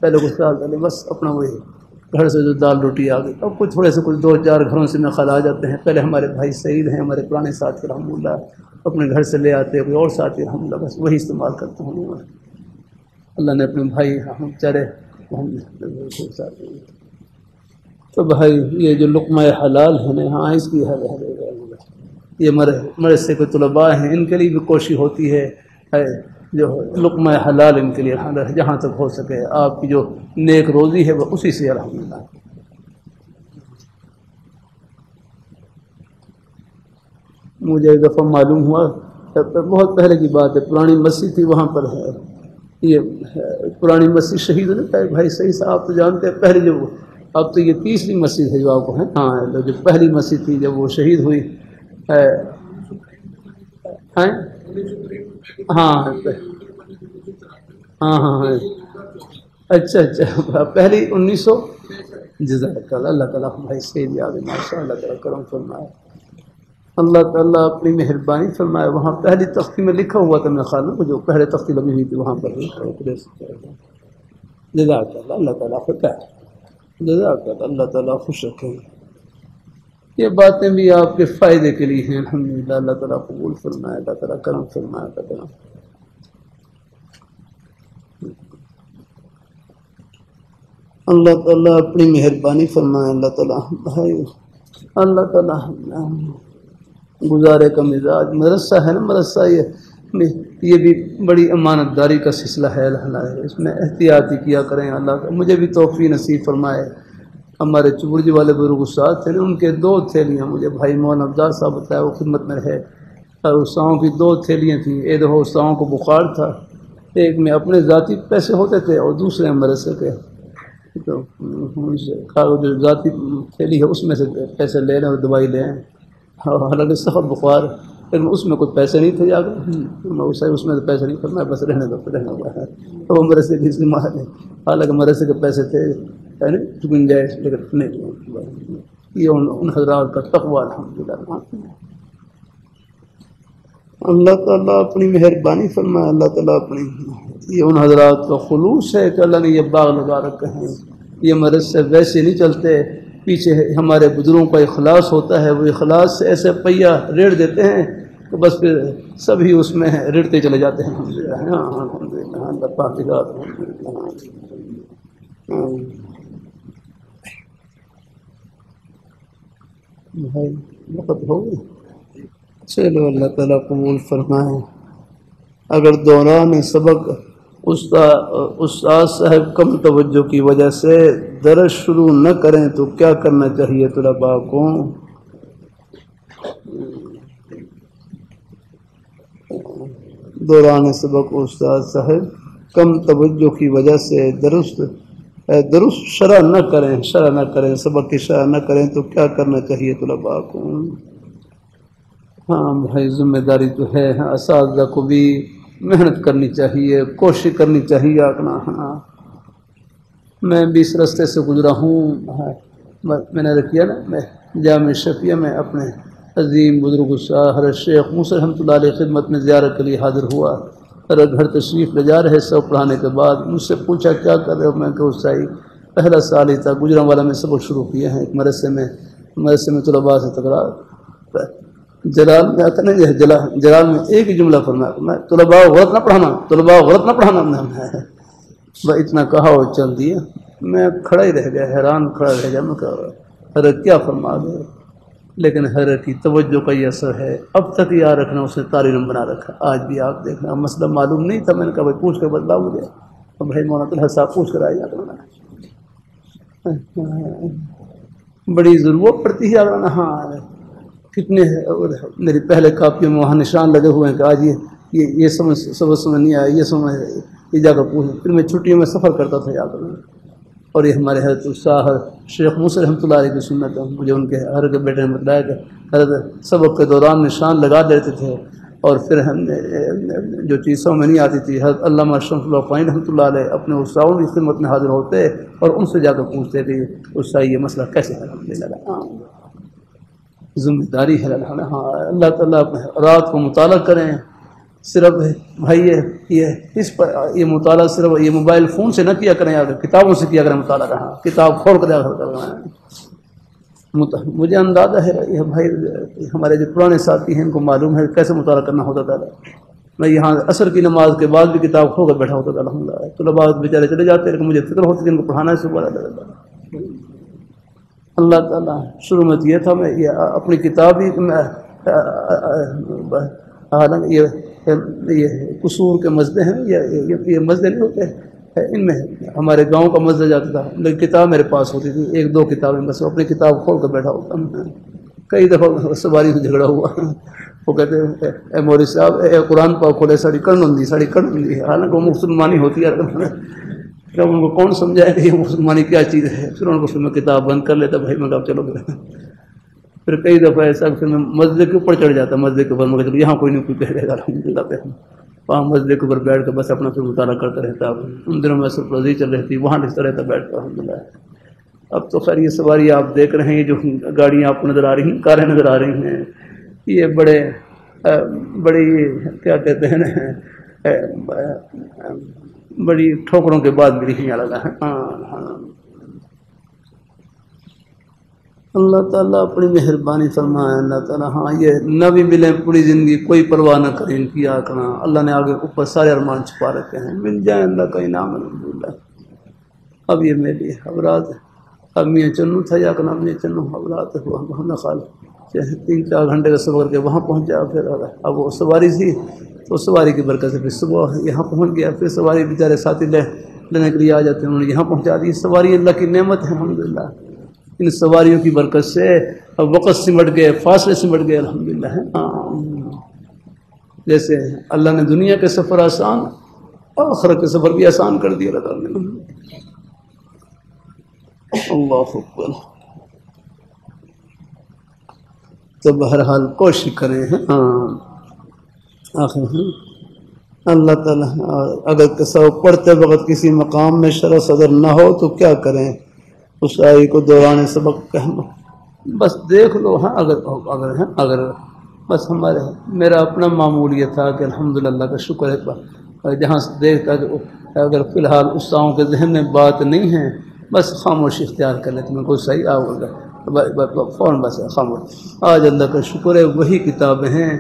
پہلے کچھ سال پہلے بس اپنا وہی گھر سے جو دال روٹی آ گئی. اب کچھ تھوڑے سے کچھ 2-4 گھروں سے میں خال آ جاتے ہیں. پہلے ہمارے بھائی سعید ہیں ہمارے پرانے ساتھی الحمدللہ اپنے گھر سے لے آتے ہیں کوئی اور ساتھی الحمدللہ بس وہی استعمال کرتا ہوں. اللہ نے اپنے بھائی ہم چارے تو بھائی یہ جو لقمہ حلال ہے نا ہاں اس کی یہ مدرسے کے طلباء ہیں ان کے لیے بھی کوشش ہوتی ہے جو لقمہ حلال ان کے لیے جہاں تک ہو سکے آپ کی جو نیک روزی ہے وہ اسی سے الحمدللہ. مجھے ایک دفعہ معلوم ہوا بہت پہلے کی بات ہے پرانی مسجد تھی وہاں پر ہے یہ پرانی مسجد شہید ہونے بھائی صحیح صاحب آپ تو جانتے ہیں پہلے جو اب تو یہ تیسری مسجد ہے جو آپ کو ہے ہاں جو پہلی مسجد تھی جب وہ شہید ہوئی ہاں ہاں ہاں اچھا پہلی 1900 جزاک اللہ تعالیٰ بھائی صحیح یاد ہے ماشاء اللہ تعالیٰ کرم فرمائے. اللہ تعالیٰ اپنی مہربانی فرمائے. وہاں پہلی تختی میں لکھا ہوا تھا میں خالوں کو جو پہلے تختی لگی ہوئی تھی وہاں پر جزاک اللہ اللہ تعالیٰ جزاک اللہ تعالیٰ خوش رکھیں. یہ باتیں بھی آپ کے فائدے کے لیے ہیں الحمدللہ. اللہ تعالیٰ قبول فرمائے اللہ تعالیٰ کرم فرمائے اللہ تعالیٰ. اللہ تعالیٰ اپنی مہربانی فرمائے. اللہ تعالیٰ بھائی اللہ تعالیٰ گزارے کا مزاج مدرسہ ہے نا مدرسہ یہ بھی بڑی امانت داری کا سلسلہ ہے. اس میں احتیاطی کیا کریں. اللہ مجھے بھی توفیق نصیب فرمائے. ہمارے چبرجی والے بزرگ استاد تھے ان کے 2 تھیلیاں مجھے بھائی مولانا افضال صاحب بتایا وہ خدمت میں رہے اور استاؤں کی 2 تھیلیاں تھیں. ایک دفعہ استاؤں کو بخار تھا ایک میں اپنے ذاتی پیسے ہوتے تھے اور دوسرے مدرسے کے تو جو ذاتی تھیلی ہے اس میں سے پیسے لے لیں اور دوائی لیں. حالانکہ سخت بخار لیکن اس میں کوئی پیسے نہیں تھے جا کر اس میں پیسے نہیں کرنا بس رہنے دو تو وہ مدرسے کی استعمال ہے. حالانکہ مدرسے کے پیسے تھے یعنی گنجائش لیکن نہیں، یہ ان حضرات کا تقوی الحمدللہ۔ اللہ تعالیٰ اپنی مہربانی فرمائے، اللہ تعالیٰ اپنی، یہ ان حضرات کا خلوص ہے کہ اللہ نے یہ باغ لگا رکھے ہیں۔ یہ مدرسے ویسے نہیں چلتے، پیچھے ہمارے بزرگوں کا اخلاص ہوتا ہے، وہ اخلاص سے ایسے پہیا ریڑھ دیتے ہیں کہ بس پھر سبھی اس میں ریڑھتے چلے جاتے ہیں۔ الحمدللہ اللہ پاک کی ذات، بھائی وقت ہو گئی، چلو اللہ تعالیٰ قبول فرمائے۔ اگر دوران سبق استاد صاحب کم توجہ کی وجہ سے درس شروع نہ کریں تو کیا کرنا چاہیے طلباء کو؟ دوران سبق استاد صاحب کم توجہ کی وجہ سے درست شرح نہ کریں، سبق کی شرح نہ کریں تو کیا کرنا چاہیے طلباء کو؟ ہاں بھائی ذمہ داری تو ہے، اساتذہ کو بھی محنت کرنی چاہیے، کوشش کرنی چاہیے اپنا۔ ہاں میں بھی اس راستے سے گزرا ہوں، میں نے رکھیا نا، میں جامع شفیہ میں اپنے عظیم بزرگ حضرت شیخ موسیٰ رحمۃ اللہ علیہ خدمت میں زیارت کے لیے حاضر ہوا، اور گھر تشریف لے جا رہے سب پڑھانے کے بعد مجھ سے پوچھا کیا کر رہے ہو؟ میں کہ استاذ پہلا سال ہی تھا، گجرانوالہ میں سبق شروع کیے ہیں، ایک مدرسے میں طلباء سے تکرار، جلال میں آتا نہیں، جلال میں ایک ہی جملہ فرمایا، میں طلباء غلط نہ پڑھانا میں اتنا کہا اور چل دیا۔ میں کھڑا ہی رہ گیا، حیران کھڑا رہ گیا، میں کہا حضرت کیا فرما گئے؟ لیکن حضرت کی توجہ کا یہ اثر ہے، اب تک یاد رکھنا، اس نے تارینم بنا رکھا، آج بھی آپ دیکھنا۔ مسئلہ معلوم نہیں تھا، میں نے کہا بھائی پوچھ کر بتلاؤ مجھے، اب بھائی مولانا طلحہ صاحب پوچھ کر آئے جا کر، بڑی ضرورت پڑتی ہے اگر ہاں کتنے میری پہلے کاپیوں میں وہاں نشان لگے ہوئے ہیں کہ آج یہ سمجھ نہیں آیا، یہ سمجھ یہ جا کر پوچھ۔ پھر میں چھٹیوں میں سفر کرتا تھا جا کر، اور یہ ہمارے حضرت استاد شیخ موسیٰ رحمۃ اللہ علیہ کی سنت ہے، مجھے ان کے ہر کے بیٹے نے بتلایا کہ حضرت سبق کے دوران نشان لگا دیتے تھے، اور پھر ہم جو چیزوں میں نہیں آتی تھی حضرت علامہ شمس اللہ فانی رحمۃ اللہ علیہ اپنے استادوں کی خدمت میں حاضر ہوتے اور ان سے جا کر پوچھتے کہ استاد یہ مسئلہ کیسے حل لگا۔ ذمہ داری ہے، ہاں اللہ تعالیٰ رات کو مطالعہ کریں، صرف بھائی یہ مطالعہ صرف یہ موبائل فون سے نہ کیا کریں، اگر کتابوں سے کیا کریں مطالعہ کرنا، کتاب کھول کر کرنا ہے۔ مجھے اندازہ ہے یہ بھائی ہمارے جو پرانے ساتھی ہیں ان کو معلوم ہے کیسے مطالعہ کرنا ہوتا تھا۔ میں یہاں عصر کی نماز کے بعد بھی کتاب کھول کر بیٹھا ہوتا تھا الحمدللہ، طلباء بیچارے چلے جاتے لیکن مجھے فکر ہوتی کہ ان کو پڑھانا ہے صبح۔ اللہ تعالیٰ شروع میں یہ تھا، میں یہ اپنی کتاب ہی یہ قصور کے مسئلے ہیں، یہ مسئلے نہیں ہوتے، ان میں ہمارے گاؤں کا مسئلہ جاتا تھا، لیکن کتاب میرے پاس ہوتی تھی، ایک دو کتابیں بس، اپنی کتاب کھول کر بیٹھا ہوتا۔ کئی دفعہ سواری سے جھگڑا ہوا، وہ کہتے ہیں اے مولوی صاحب اے قرآن پاک کھولے ساڑی کڑھن دی، حالانکہ وہ مسلمانی ہوتی ہے، جب ان کو کون سمجھائے کہ یہ مسلمانی کیا چیز ہے، پھر ان کو پھر میں کتاب بند کر لیتا، بھائی میں کہا چلو پھر کئی دفعہ ایسا پھر میں مسجد کے اوپر چڑھ جاتا، مسجد کے اوپر میں چلو یہاں کوئی نہیں کوئی کہہ رہے گا الحمدللہ پہ، وہاں مسجد کے اوپر بیٹھ کر بس اپنا پھر مطالعہ کرتا رہتا۔ ان دنوں میں صرف رضی چل رہی تھی، وہاں لکھتا رہتا بیٹھ کر الحمدللہ۔ اب تو خیر یہ سواری آپ دیکھ رہے ہیں، یہ جو گاڑیاں آپ کو نظر آ رہی ہیں، کاریں نظر آ رہی ہیں، یہ بڑی کیا کہتے ہیں بڑی ٹھوکروں کے بعد بھی لکھنے لگا ہے۔ اللہ تعالیٰ اپنی مہربانی فرمائے، اللہ تعالیٰ ہاں یہ نہ بھی ملیں پوری زندگی کوئی پرواہ نہ کریں ان کی کرنا، اللہ نے آگے اوپر سارے ارمان چھپا رکھے ہیں، مل جائیں اللہ کا انعام الحمدللہ۔ اب یہ میری اوراد اب میاں چنو تھا یا کرنا، میاں چنو اوراد ہوا خال 3-4 گھنٹے کا سفر کے وہاں پہنچا، پھر اب وہ سواری تھی تو سواری کی برکت سے پھر صبح یہاں پہنچ گیا، پھر سواری بیچارے ساتھی لینے کے لیے آ جاتے ہیں، انہوں نے یہاں پہنچا دی۔ سواری اللہ کی نعمت ہے الحمدللہ، ان سواریوں کی برکت سے وقت سمٹ گئے، فاصلے سمٹ گئے الحمدللہ۔ جیسے اللہ نے دنیا کے سفر آسان اور آخرت کے سفر بھی آسان کر دیا اللہ تعالیٰ نے۔ اللہ اکبر۔ تو بہرحال کوشش کریں، آخر اللہ تعالیٰ اگر تصوف پڑھتے وقت کسی مقام میں شرح صدر نہ ہو تو کیا کریں؟ اس آئی کو دوران سبق کہنا بس دیکھ لو. ہاں اگر بس میرا اپنا معمول یہ تھا کہ الحمدللہ کا شکر ہے جہاں سے دیکھتا کہ اگر فی الحال استاذوں کے ذہن میں بات نہیں ہے بس خاموشی اختیار کر لیتے میں کوئی صحیح آؤگا فوراً بس خاموش. آج اللہ کا شکر ہے وہی کتابیں ہیں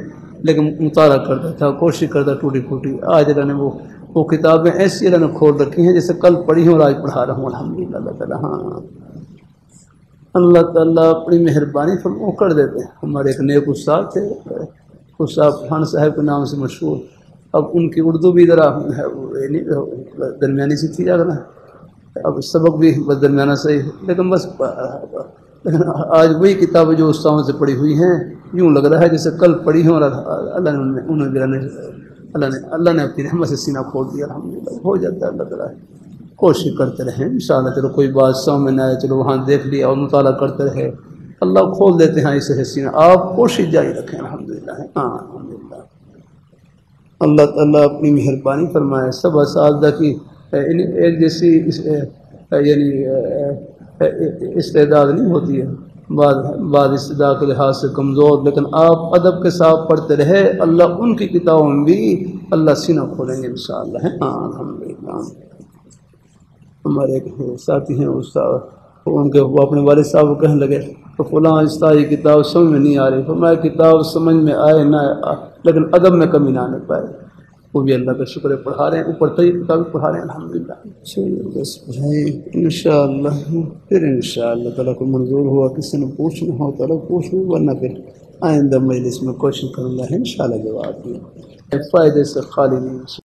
لیکن مطالعہ کرتا تھا کوشش کرتا ٹوٹی پھوٹی. آج اللہ نے وہ کتابیں ایسی اللہ نے کھول رکھی ہیں جیسے کل پڑھی ہوں اور آج پڑھا رہا ہوں الحمدللہ. اللہ تعالیٰ ہاں اللہ تعالیٰ اپنی مہربانی پر وہ کر دیتے ہیں. ہمارے ایک نیک استاد تھے استاد خان صاحب کے نام سے مشہور. اب ان کی اردو بھی ذرا درمیانی سی تھی اگر اب سبق بھی بس درمیانہ صحیح لیکن بس آج وہی کتابیں جو استادوں سے پڑھی ہوئی ہیں یوں لگ رہا ہے جیسے کل پڑھی ہوں اور اللہ نے اپنی رحمت سے سینہ کھول دیا. الحمدللہ ہو جاتا ہے. اللہ تعالیٰ کوشش کرتے رہیں انشاءاللہ. چلو کوئی بات سامنے نہ آئے چلو وہاں دیکھ لیا اور مطالعہ کرتے رہے اللہ کھول دیتے ہیں اسے سینہ. آپ کوشش جاری رکھیں الحمدللہ. ہاں الحمدللہ اللہ تعالیٰ اپنی مہربانی فرمائے. سب اساتذہ کی ایک جیسی یعنی استعداد نہیں ہوتی ہے. بعض استعداد کے لحاظ سے کمزور لیکن آپ ادب کے ساتھ پڑھتے رہے اللہ ان کی کتابوں میں بھی اللہ سینہ کھولیں گے انشاءاللہ. ہاں الحمدللہ. ہمارے ایک ساتھی ہیں استاد ان کے وہ اپنے والد صاحب کو کہنے لگے تو فلاں استاد یہ کتاب سمجھ میں نہیں آ رہی. فرمایا کتاب سمجھ میں آئے نہ لیکن ادب میں کمی نہ آنے پائے. وہ بھی اللہ کا شکر ہے پڑھا رہے ہیں اوپر تک کتابیں پڑھا رہے ہیں الحمدللہ. چلیے بس بھائی انشاءاللہ پھر انشاءاللہ تعالیٰ کو منظور ہوا کسی نے پوچھنا ہو تعالیٰ پوچھ لوں ورنہ پھر آئندہ مجلس میں کوشش کروں گا انشاءاللہ جواب دیں. فائدے سے خالی نہیں.